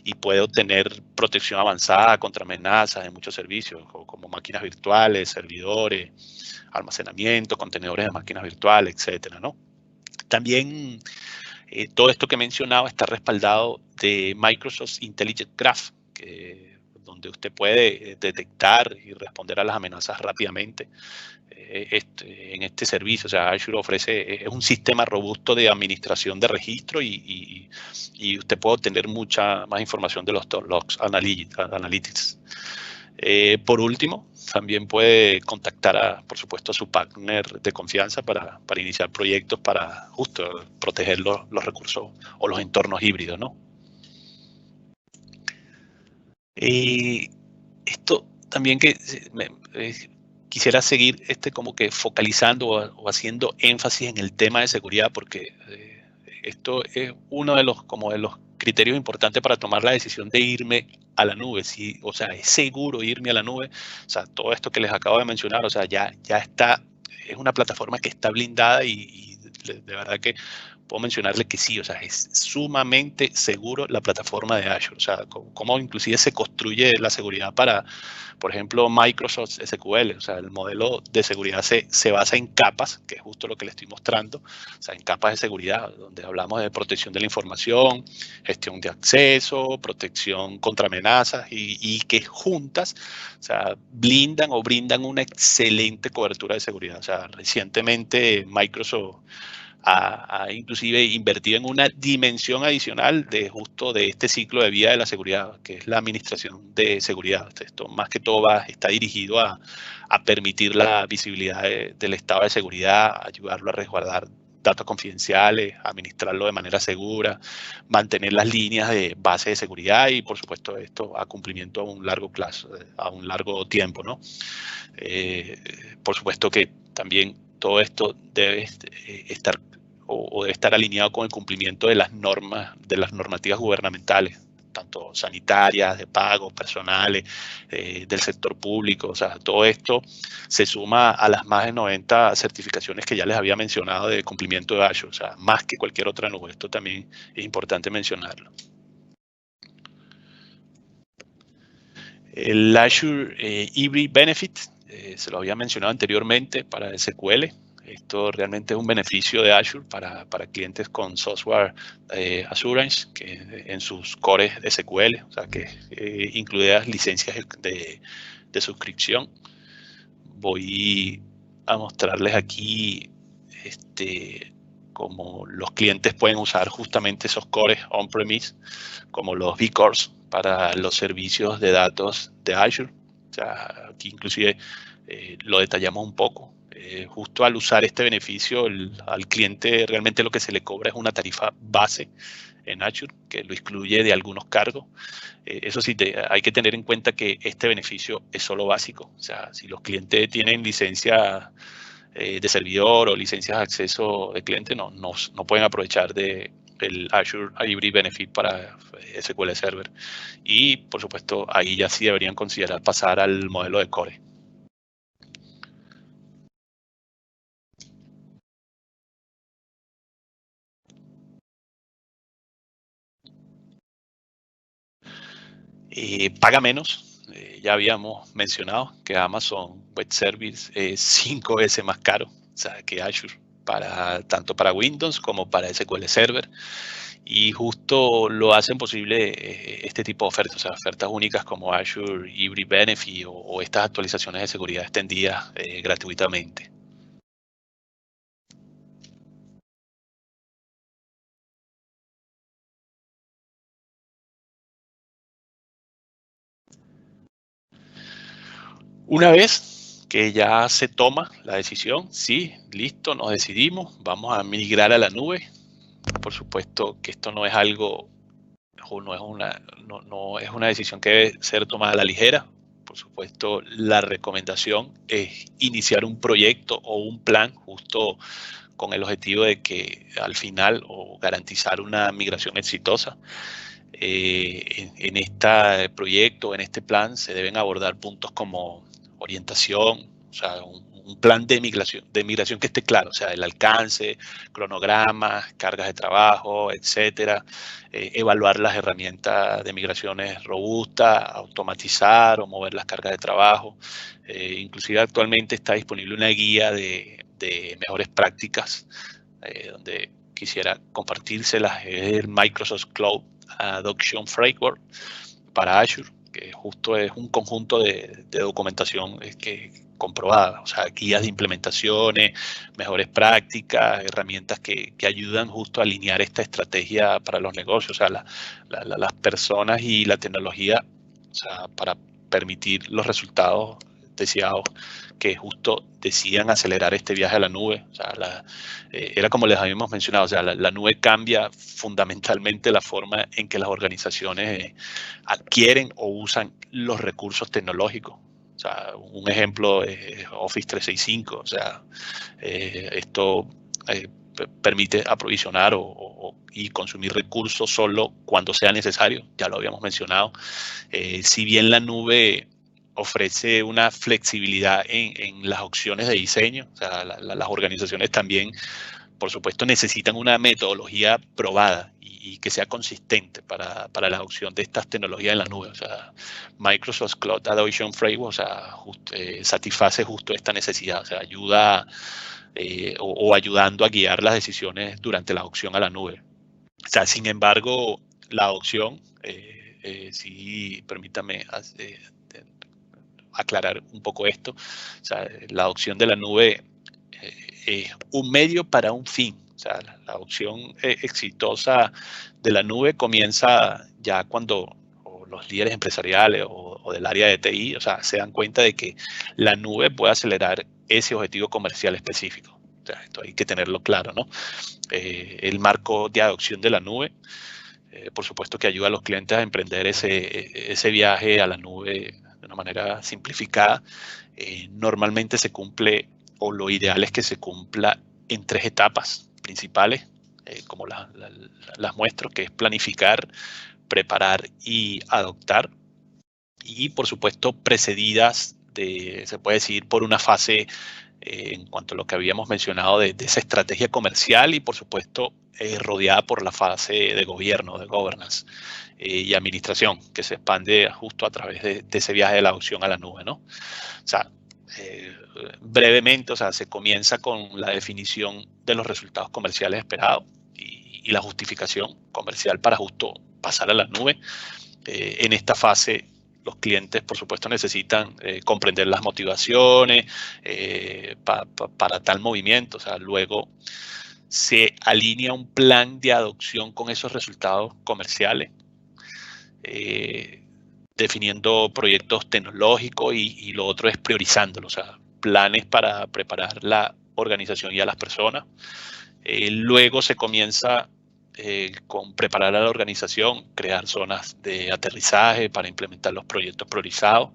y puede obtener protección avanzada contra amenazas en muchos servicios, como máquinas virtuales, servidores, almacenamiento, contenedores de máquinas virtuales, etcétera, ¿no? También todo esto que he mencionado está respaldado de Microsoft Intelligent Graph, donde usted puede detectar y responder a las amenazas rápidamente. En este servicio, o sea, Azure ofrece, es un sistema robusto de administración de registro y usted puede obtener mucha más información de los logs analytics. Por último, también puede contactar, por supuesto, a su partner de confianza para iniciar proyectos para justo proteger los recursos o los entornos híbridos, ¿no? Esto también que quisiera seguir como que focalizando o haciendo énfasis en el tema de seguridad, porque esto es uno de los criterios importantes para tomar la decisión de irme a la nube. Si, o sea, es seguro irme a la nube. O sea, todo esto que les acabo de mencionar, o sea, ya está, es una plataforma que está blindada y de verdad que puedo mencionarle que sí, o sea, es sumamente seguro la plataforma de Azure. O sea, cómo inclusive se construye la seguridad para, por ejemplo, Microsoft SQL. O sea, el modelo de seguridad se basa en capas, que es justo lo que le estoy mostrando. O sea, en capas de seguridad, donde hablamos de protección de la información, gestión de acceso, protección contra amenazas y que juntas, o sea, blindan o brindan una excelente cobertura de seguridad. O sea, recientemente Microsoft ha inclusive invertido en una dimensión adicional de justo de este ciclo de vida de la seguridad, que es la administración de seguridad. Esto más que todo está dirigido a permitir la visibilidad del estado de seguridad, ayudarlo a resguardar datos confidenciales, administrarlo de manera segura, mantener las líneas de base de seguridad y, por supuesto, esto a cumplimiento a un largo tiempo, ¿no? Por supuesto que también todo esto debe estar o debe estar alineado con el cumplimiento de las normativas gubernamentales, tanto sanitarias, de pago, personales, del sector público. O sea, todo esto se suma a las más de 90 certificaciones que ya les había mencionado de cumplimiento de Azure, o sea, más que cualquier otra nube. Esto también es importante mencionarlo. El Azure Hybrid Benefit, se lo había mencionado anteriormente para SQL. Esto realmente es un beneficio de Azure para clientes con software assurance, que en sus cores de SQL, o sea que incluidas licencias de suscripción. Voy a mostrarles aquí como los clientes pueden usar justamente esos cores on-premise, como los vCores, para los servicios de datos de Azure. O sea, aquí inclusive lo detallamos un poco. Justo al usar este beneficio, al cliente realmente lo que se le cobra es una tarifa base en Azure, que lo excluye de algunos cargos. Eso sí, hay que tener en cuenta que este beneficio es solo básico. O sea, si los clientes tienen licencia de servidor o licencias de acceso de cliente, no pueden aprovechar el Azure Hybrid Benefit para SQL Server. Y, por supuesto, ahí ya sí deberían considerar pasar al modelo de core. Paga menos. Ya habíamos mencionado que Amazon Web Service es 5 veces más caro, o sea, que Azure, tanto para Windows como para SQL Server. Y justo lo hacen posible este tipo de ofertas, o sea, ofertas únicas como Azure Hybrid Benefit o estas actualizaciones de seguridad extendidas gratuitamente. Una vez que ya se toma la decisión, sí, listo, nos decidimos, vamos a migrar a la nube. Por supuesto que esto no es algo, o no es una decisión que debe ser tomada a la ligera. Por supuesto, la recomendación es iniciar un proyecto o un plan justo con el objetivo de que al final o garantizar una migración exitosa. En este proyecto, en este plan, se deben abordar puntos como orientación, o sea, un plan de migración que esté claro, o sea, el alcance, cronogramas, cargas de trabajo, etcétera, evaluar las herramientas de migraciones robustas, automatizar o mover las cargas de trabajo. Inclusive actualmente está disponible una guía de mejores prácticas donde quisiera compartírselas, es el Microsoft Cloud Adoption Framework para Azure, que justo es un conjunto de documentación comprobada, o sea, guías de implementaciones, mejores prácticas, herramientas que ayudan justo a alinear esta estrategia para los negocios, o sea, las personas y la tecnología, o sea, para permitir los resultados deseados, que justo decidan acelerar este viaje a la nube. O sea, era como les habíamos mencionado, o sea, la nube cambia fundamentalmente la forma en que las organizaciones adquieren o usan los recursos tecnológicos. O sea, un ejemplo es Office 365. O sea, esto permite aprovisionar y consumir recursos solo cuando sea necesario. Ya lo habíamos mencionado. Si bien la nube ofrece una flexibilidad en las opciones de diseño, o sea, las organizaciones también, por supuesto, necesitan una metodología probada y que sea consistente para la adopción de estas tecnologías en la nube. O sea, Microsoft Cloud Adoption Framework, o sea, satisface justo esta necesidad, o sea, ayuda o ayudando a guiar las decisiones durante la adopción a la nube. O sea, sin embargo, la adopción, sí, permítame aclarar un poco esto. O sea, la adopción de la nube es un medio para un fin. O sea, la adopción exitosa de la nube comienza ya cuando los líderes empresariales o del área de TI, o sea, se dan cuenta de que la nube puede acelerar ese objetivo comercial específico. O sea, esto hay que tenerlo claro, ¿no? El marco de adopción de la nube, por supuesto que ayuda a los clientes a emprender ese viaje a la nube de una manera simplificada. Normalmente se cumple, o lo ideal es que se cumpla en 3 etapas principales, como las muestro, que es planificar, preparar y adoptar. Y, por supuesto, precedidas se puede decir, por una fase en cuanto a lo que habíamos mencionado de esa estrategia comercial y, por supuesto, rodeada por la fase de gobierno, de governance y administración, que se expande justo a través de ese viaje de la adopción a la nube, ¿no? O sea, brevemente, o sea, se comienza con la definición de los resultados comerciales esperados y la justificación comercial para justo pasar a la nube. En esta fase, los clientes, por supuesto, necesitan comprender las motivaciones para tal movimiento. O sea, luego se alinea un plan de adopción con esos resultados comerciales, definiendo proyectos tecnológicos y lo otro es priorizándolo, o sea, planes para preparar la organización y a las personas. Luego se comienza con preparar a la organización, crear zonas de aterrizaje para implementar los proyectos priorizados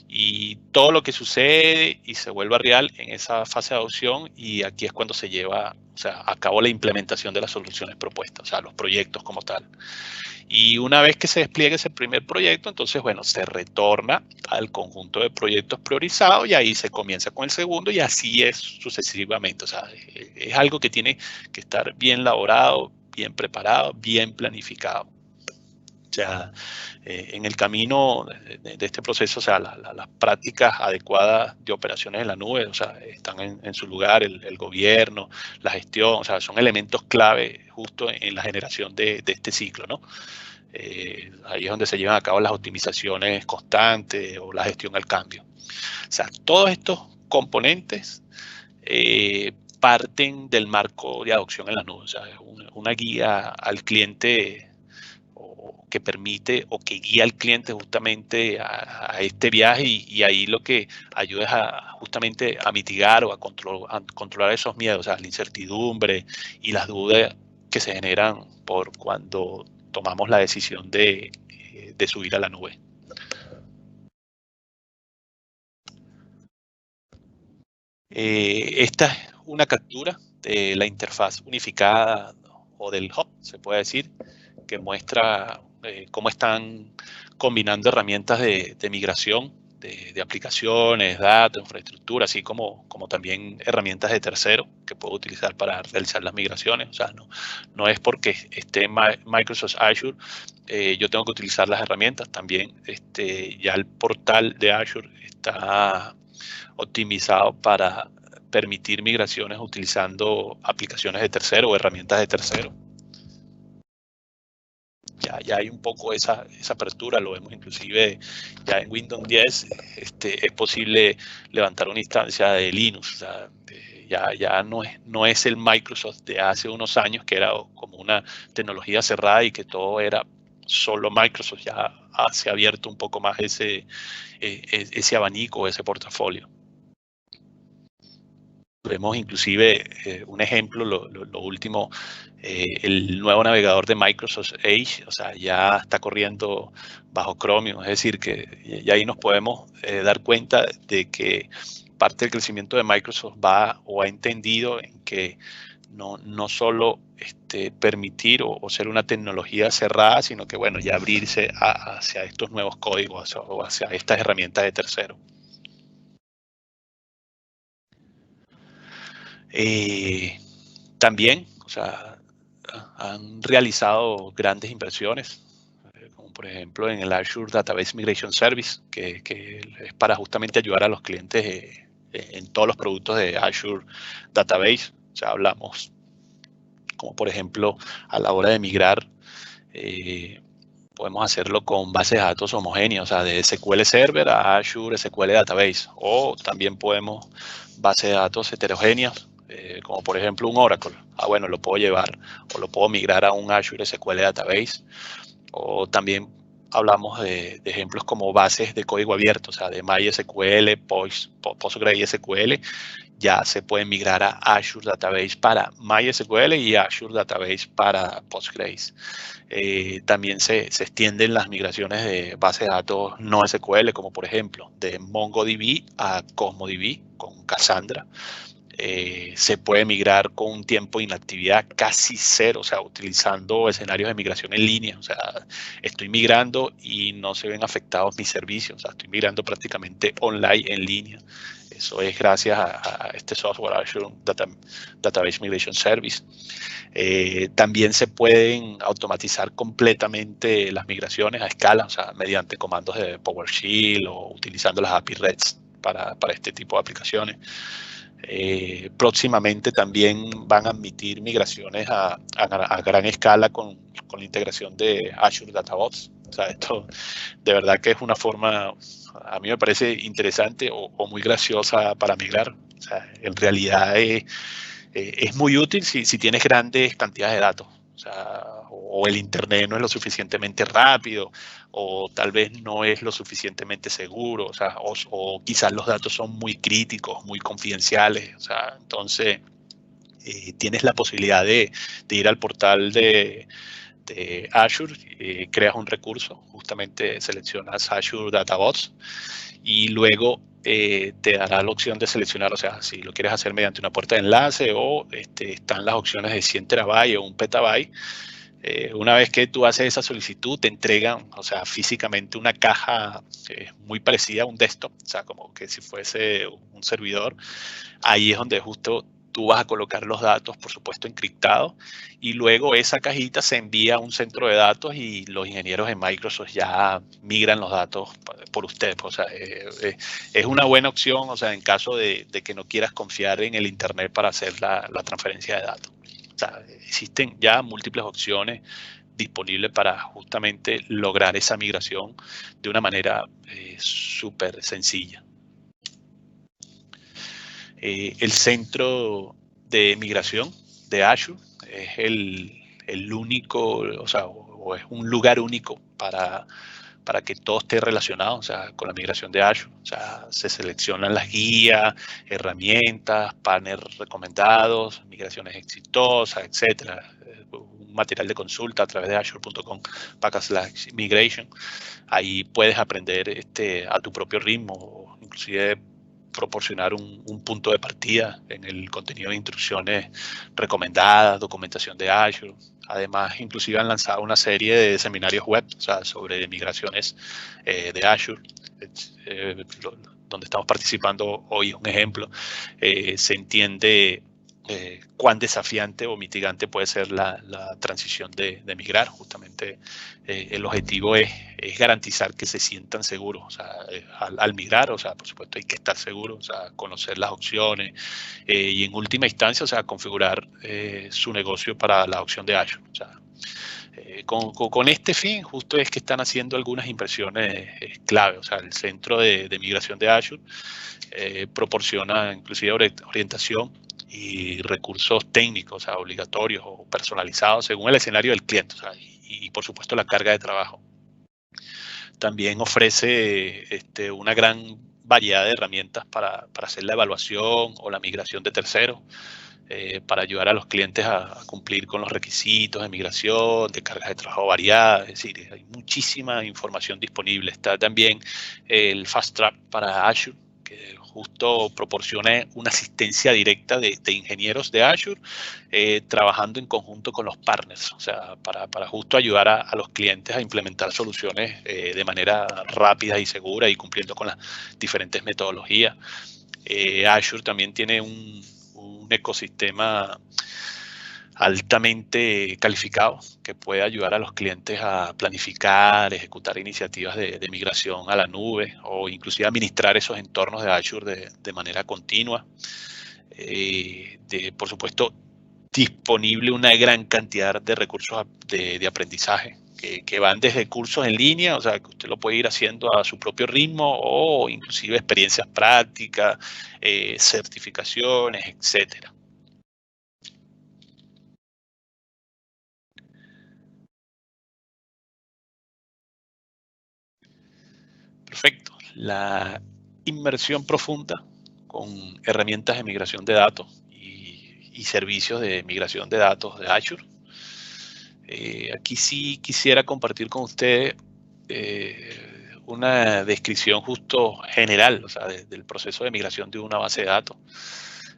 y todo lo que sucede y se vuelva real en esa fase de adopción, y aquí es cuando se lleva, o sea, a cabo la implementación de las soluciones propuestas, o sea, los proyectos como tal. Y una vez que se despliegue ese primer proyecto, entonces, bueno, se retorna al conjunto de proyectos priorizados y ahí se comienza con el segundo y así es sucesivamente. O sea, es algo que tiene que estar bien elaborado, bien preparado, bien planificado. O sea, en el camino de este proceso, o sea, las prácticas adecuadas de operaciones en la nube, o sea, están en su lugar, el gobierno, la gestión, o sea, son elementos clave justo en la generación de este ciclo, ¿no? Ahí es donde se llevan a cabo las optimizaciones constantes o la gestión al cambio. O sea, todos estos componentes parten del marco de adopción en la nube, o sea, es una guía al cliente que permite o que guía al cliente justamente a este viaje y ahí lo que ayuda es justamente a mitigar o a controlar esos miedos, o sea, la incertidumbre y las dudas que se generan por cuando tomamos la decisión de subir a la nube. Esta es una captura de la interfaz unificada o del hub, se puede decir, que muestra cómo están combinando herramientas de migración de aplicaciones, datos, infraestructura, así como también herramientas de tercero que puedo utilizar para realizar las migraciones. O sea, no es porque esté Microsoft Azure, yo tengo que utilizar las herramientas. También ya el portal de Azure está optimizado para permitir migraciones utilizando aplicaciones de tercero o herramientas de tercero. Ya hay un poco esa apertura, lo vemos inclusive ya en Windows 10, es posible levantar una instancia de Linux, o sea, ya no es el Microsoft de hace unos años que era como una tecnología cerrada y que todo era solo Microsoft. Ya se ha abierto un poco más ese abanico, ese portafolio. Vemos inclusive un ejemplo, lo último, el nuevo navegador de Microsoft Edge, o sea, ya está corriendo bajo Chromium, es decir, que ya ahí nos podemos dar cuenta de que parte del crecimiento de Microsoft va o ha entendido en que no solo permitir o ser una tecnología cerrada, sino que, bueno, ya abrirse hacia estos nuevos códigos o hacia estas herramientas de tercero. También, o sea, han realizado grandes inversiones, como por ejemplo en el Azure Database Migration Service, que es para justamente ayudar a los clientes en todos los productos de Azure Database. O sea, hablamos como por ejemplo a la hora de migrar, podemos hacerlo con bases de datos homogéneas, o sea, de SQL Server a Azure SQL Database, o también podemos bases de datos heterogéneas, como por ejemplo un Oracle. Bueno, lo puedo llevar o lo puedo migrar a un Azure SQL Database, o también hablamos de ejemplos como bases de código abierto, o sea, de MySQL, PostgreSQL, ya se puede migrar a Azure Database para MySQL y Azure Database para Postgres. También se extienden las migraciones de bases de datos no SQL, como por ejemplo de MongoDB a CosmoDB con Cassandra. Se puede migrar con un tiempo de inactividad casi cero, o sea, utilizando escenarios de migración en línea. O sea, estoy migrando y no se ven afectados mis servicios, o sea, estoy migrando prácticamente online, en línea. Eso es gracias a este software, Azure Database Migration Service. También se pueden automatizar completamente las migraciones a escala, o sea, mediante comandos de PowerShell o utilizando las API REST para este tipo de aplicaciones. Próximamente también van a admitir migraciones a gran escala con la integración de Azure DataBots. O sea, esto de verdad que es una forma, a mí me parece interesante o muy graciosa para migrar. O sea, en realidad Es muy útil si tienes grandes cantidades de datos. O sea, o el internet no es lo suficientemente rápido, o tal vez no es lo suficientemente seguro, o sea, o quizás los datos son muy críticos, muy confidenciales. O sea, entonces tienes la posibilidad de ir al portal de Azure, creas un recurso, justamente seleccionas Azure Databots y luego te dará la opción de seleccionar, o sea, si lo quieres hacer mediante una puerta de enlace o están las opciones de 100 terabytes o 1 petabyte. Una vez que tú haces esa solicitud, te entregan, o sea, físicamente una caja muy parecida a un desktop, o sea, como que si fuese un servidor. Ahí es donde justo tú vas a colocar los datos, por supuesto, encriptados, y luego esa cajita se envía a un centro de datos y los ingenieros de Microsoft ya migran los datos por ustedes. O sea, es una buena opción, o sea, en caso de que no quieras confiar en el Internet para hacer la transferencia de datos. O sea, existen ya múltiples opciones disponibles para justamente lograr esa migración de una manera súper sencilla. El centro de migración de Azure es el único, o sea, o es un lugar único para que todo esté relacionado, o sea, con la migración de Azure. O sea, se seleccionan las guías, herramientas, partners recomendados, migraciones exitosas, etcétera. Un material de consulta a través de azure.com/migration. Ahí puedes aprender a tu propio ritmo, inclusive proporcionar un punto de partida en el contenido de instrucciones recomendadas, documentación de Azure. Además, inclusive han lanzado una serie de seminarios web, o sea, sobre migraciones de Azure, donde estamos participando hoy. Un ejemplo, se entiende cuán desafiante o mitigante puede ser la transición de migrar. Justamente el objetivo es garantizar que se sientan seguros, o sea, al migrar. O sea, por supuesto hay que estar seguro, o sea, conocer las opciones y en última instancia, o sea, configurar su negocio para la opción de Azure. O sea, con este fin justo es que están haciendo algunas inversiones clave. O sea, el centro de migración de Azure proporciona inclusive orientación y recursos técnicos, o sea, obligatorios o personalizados según el escenario del cliente, o sea, y por supuesto la carga de trabajo. También ofrece una gran variedad de herramientas para hacer la evaluación o la migración de terceros, para ayudar a los clientes a cumplir con los requisitos de migración, de cargas de trabajo variadas. Es decir, hay muchísima información disponible. Está también el Fast Track para Azure, que justo proporciona una asistencia directa de ingenieros de Azure, trabajando en conjunto con los partners, o sea, para justo ayudar a los clientes a implementar soluciones de manera rápida y segura y cumpliendo con las diferentes metodologías. Azure también tiene un ecosistema altamente calificado que puede ayudar a los clientes a planificar, ejecutar iniciativas de migración a la nube o inclusive administrar esos entornos de Azure de manera continua. Por supuesto, disponible una gran cantidad de recursos de aprendizaje que van desde cursos en línea, o sea, que usted lo puede ir haciendo a su propio ritmo, o inclusive experiencias prácticas, certificaciones, etcétera. Perfecto. La inmersión profunda con herramientas de migración de datos y servicios de migración de datos de Azure. Aquí sí quisiera compartir con ustedes una descripción justo general, o sea, del proceso de migración de una base de datos.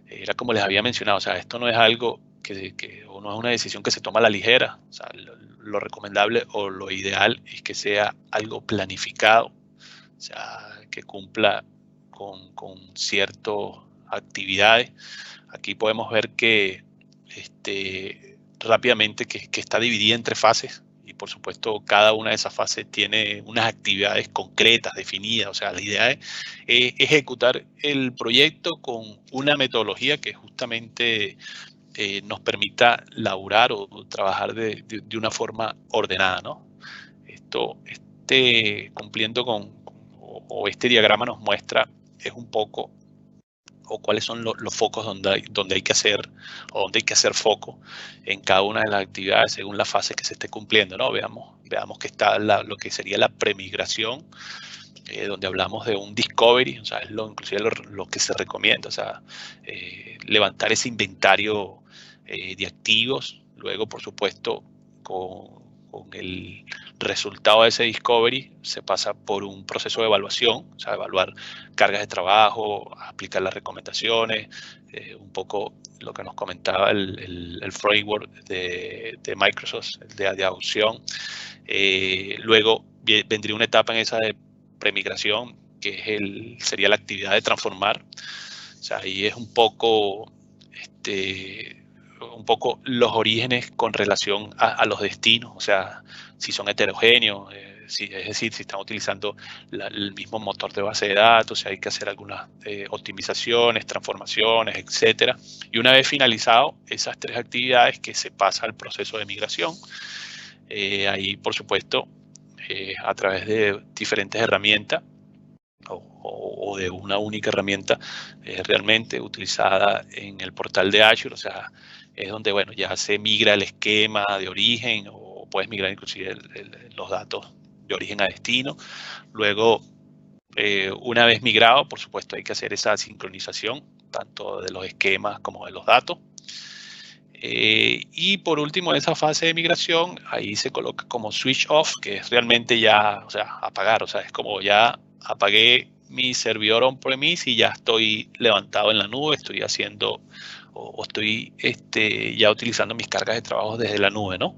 Era como les había mencionado, o sea, esto no es algo o no es una decisión que se toma a la ligera. O sea, lo recomendable o lo ideal es que sea algo planificado, o sea, que cumpla con ciertas actividades. Aquí podemos ver que rápidamente que está dividida entre fases, y por supuesto cada una de esas fases tiene unas actividades concretas, definidas. O sea, la idea es ejecutar el proyecto con una metodología que justamente nos permita laburar o trabajar de una forma ordenada, ¿no? Cumpliendo o este diagrama nos muestra es un poco o cuáles son los focos donde hay que hacer o donde hay que hacer foco en cada una de las actividades según la fase que se esté cumpliendo, ¿no? Veamos que está lo que sería la premigración, donde hablamos de un discovery, o sea, es inclusive lo que se recomienda, o sea, levantar ese inventario de activos, luego, por supuesto, con el resultado de ese discovery se pasa por un proceso de evaluación, o sea, evaluar cargas de trabajo, aplicar las recomendaciones, un poco lo que nos comentaba el framework de Microsoft, de adopción. Luego vendría una etapa en esa de premigración, que sería la actividad de transformar. O sea, ahí es un poco los orígenes con relación a los destinos, o sea, si son heterogéneos, es decir, si están utilizando el mismo motor de base de datos, si hay que hacer algunas optimizaciones, transformaciones, etcétera. Y una vez finalizado esas tres actividades, que se pasa al proceso de migración, ahí, por supuesto, a través de diferentes herramientas o de una única herramienta realmente utilizada en el portal de Azure, o sea, es donde, bueno, ya se migra el esquema de origen o puedes migrar inclusive los datos de origen a destino. Luego, una vez migrado, por supuesto, hay que hacer esa sincronización tanto de los esquemas como de los datos. Y por último, en esa fase de migración, ahí se coloca como switch off, que es realmente ya, o sea, apagar, o sea, es como ya apagué mi servidor on-premise y ya estoy levantado en la nube, estoy haciendo o estoy ya utilizando mis cargas de trabajo desde la nube, ¿no?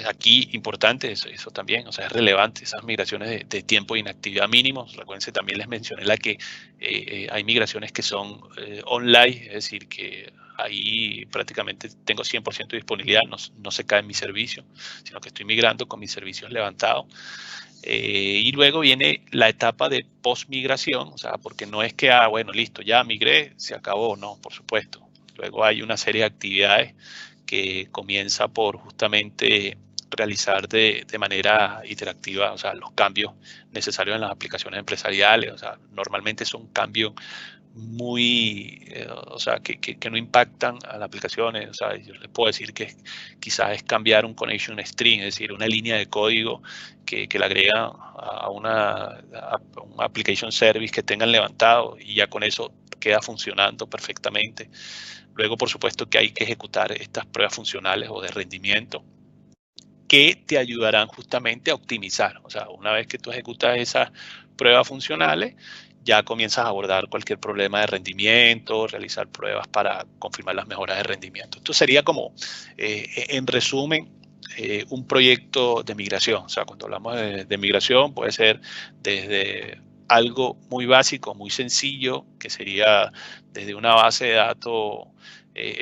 Aquí importante eso también, o sea, es relevante esas migraciones de tiempo de inactividad mínimos. Recuerden, también les mencioné que hay migraciones que son online, es decir, que ahí prácticamente tengo 100% de disponibilidad, no se cae en mi servicio, sino que estoy migrando con mis servicios levantados. Y luego viene la etapa de post-migración, o sea, porque no es que, bueno, listo, ya migré, se acabó, no, por supuesto. Luego hay una serie de actividades que comienza por justamente realizar de manera interactiva, o sea, los cambios necesarios en las aplicaciones empresariales, o sea, normalmente son cambios muy, o sea, que no impactan a las aplicaciones, o sea, yo les puedo decir que quizás es cambiar un connection string, es decir, una línea de código que le agrega a un application service que tengan levantado y ya con eso queda funcionando perfectamente. Luego, por supuesto, que hay que ejecutar estas pruebas funcionales o de rendimiento que te ayudarán justamente a optimizar. O sea, una vez que tú ejecutas esas pruebas funcionales, ya comienzas a abordar cualquier problema de rendimiento, realizar pruebas para confirmar las mejoras de rendimiento. Esto sería como, en resumen, un proyecto de migración. O sea, cuando hablamos de migración, puede ser desde algo muy básico, muy sencillo, que sería desde una base de datos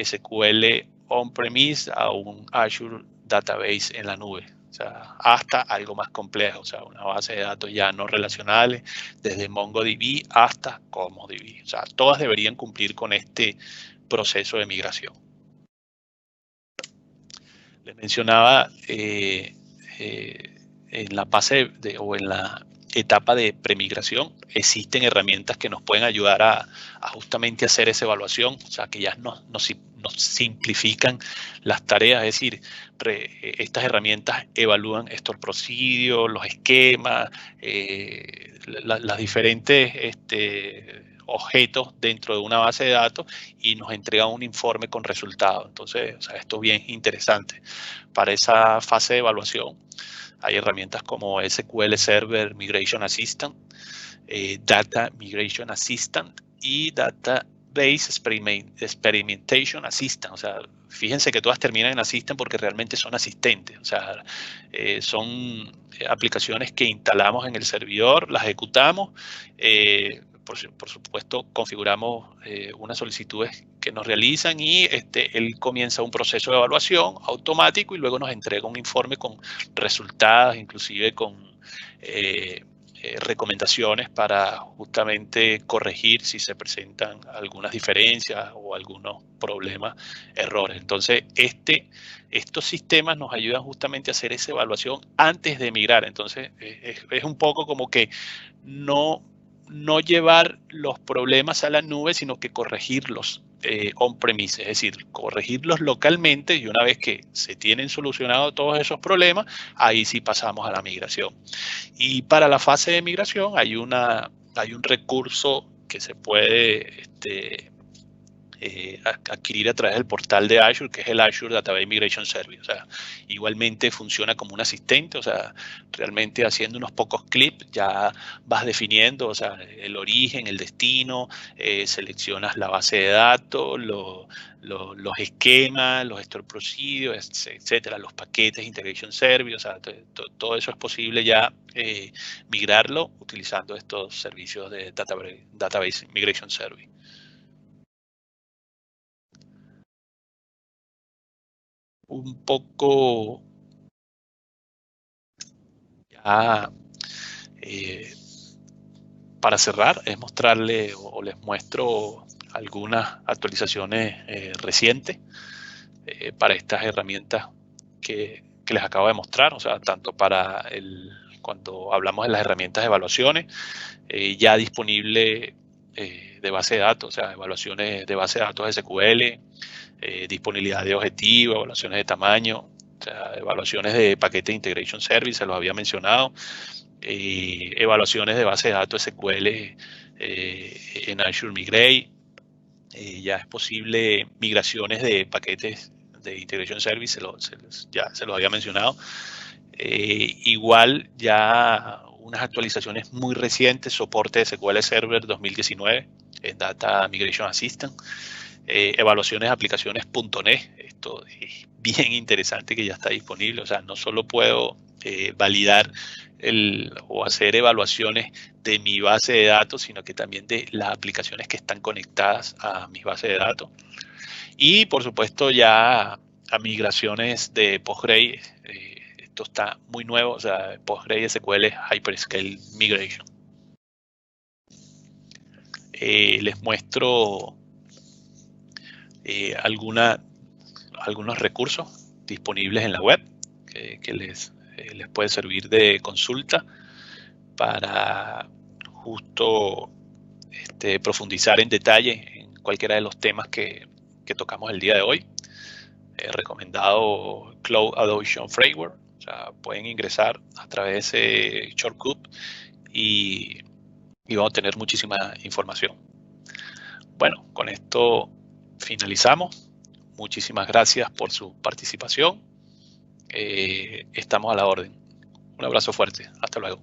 SQL on-premise a un Azure Database en la nube. O sea, hasta algo más complejo, o sea, una base de datos ya no relacionales, desde MongoDB hasta CosmosDB. O sea, todas deberían cumplir con este proceso de migración. Les mencionaba en la fase o en la etapa de premigración, existen herramientas que nos pueden ayudar a justamente hacer esa evaluación, o sea, que ya nos simplifican las tareas, es decir, estas herramientas evalúan estos procedios, los esquemas, las diferentes objetos dentro de una base de datos y nos entrega un informe con resultados. Entonces, o sea, esto es bien interesante. Para esa fase de evaluación hay herramientas como SQL Server Migration Assistant, Data Migration Assistant y Database Experimentation Assistant. O sea, fíjense que todas terminan en Assistant porque realmente son asistentes. O sea, son aplicaciones que instalamos en el servidor, las ejecutamos, por supuesto, configuramos unas solicitudes que nos realizan y él comienza un proceso de evaluación automático y luego nos entrega un informe con resultados, inclusive con recomendaciones para justamente corregir si se presentan algunas diferencias o algunos problemas, errores. Entonces, estos sistemas nos ayudan justamente a hacer esa evaluación antes de migrar. Entonces, es un poco como que no no llevar los problemas a la nube, sino que corregirlos on-premise, es decir, corregirlos localmente, y una vez que se tienen solucionados todos esos problemas, ahí sí pasamos a la migración. Y para la fase de migración hay un recurso que se puede adquirir a través del portal de Azure, que es el Azure Database Migration Service. O sea, igualmente funciona como un asistente, o sea, realmente haciendo unos pocos clics ya vas definiendo, o sea, el origen, el destino, seleccionas la base de datos, los esquemas, los store procedures, etcétera, los paquetes Integration Service, o sea, todo eso es posible ya migrarlo utilizando estos servicios de Database Migration Service. Un poco ya para cerrar, es mostrarle o les muestro algunas actualizaciones recientes para estas herramientas que les acabo de mostrar, o sea, tanto para cuando hablamos de las herramientas de evaluaciones, ya disponible de base de datos, o sea, evaluaciones de base de datos SQL, disponibilidad de objetivos, evaluaciones de tamaño, o sea, evaluaciones de paquete Integration Service, se los había mencionado, evaluaciones de base de datos SQL en Azure Migrate, ya es posible migraciones de paquetes de Integration Service, ya se los había mencionado. Igual ya unas actualizaciones muy recientes, soporte de SQL Server 2019 en Data Migration Assistant, evaluaciones de aplicaciones .NET, esto es bien interesante que ya está disponible, o sea, no solo puedo validar o hacer evaluaciones de mi base de datos, sino que también de las aplicaciones que están conectadas a mi base de datos. Y por supuesto ya a migraciones de Postgre, esto está muy nuevo, o sea, Postgre SQL Hyperscale Migration. Les muestro algunos recursos disponibles en la web que les puede servir de consulta para justo profundizar en detalle en cualquiera de los temas que tocamos el día de hoy. Recomendado Cloud Adoption Framework, o sea, pueden ingresar a través de ese shortcut y vamos a tener muchísima información. Bueno, con esto finalizamos. Muchísimas gracias por su participación. Estamos a la orden. Un abrazo fuerte. Hasta luego.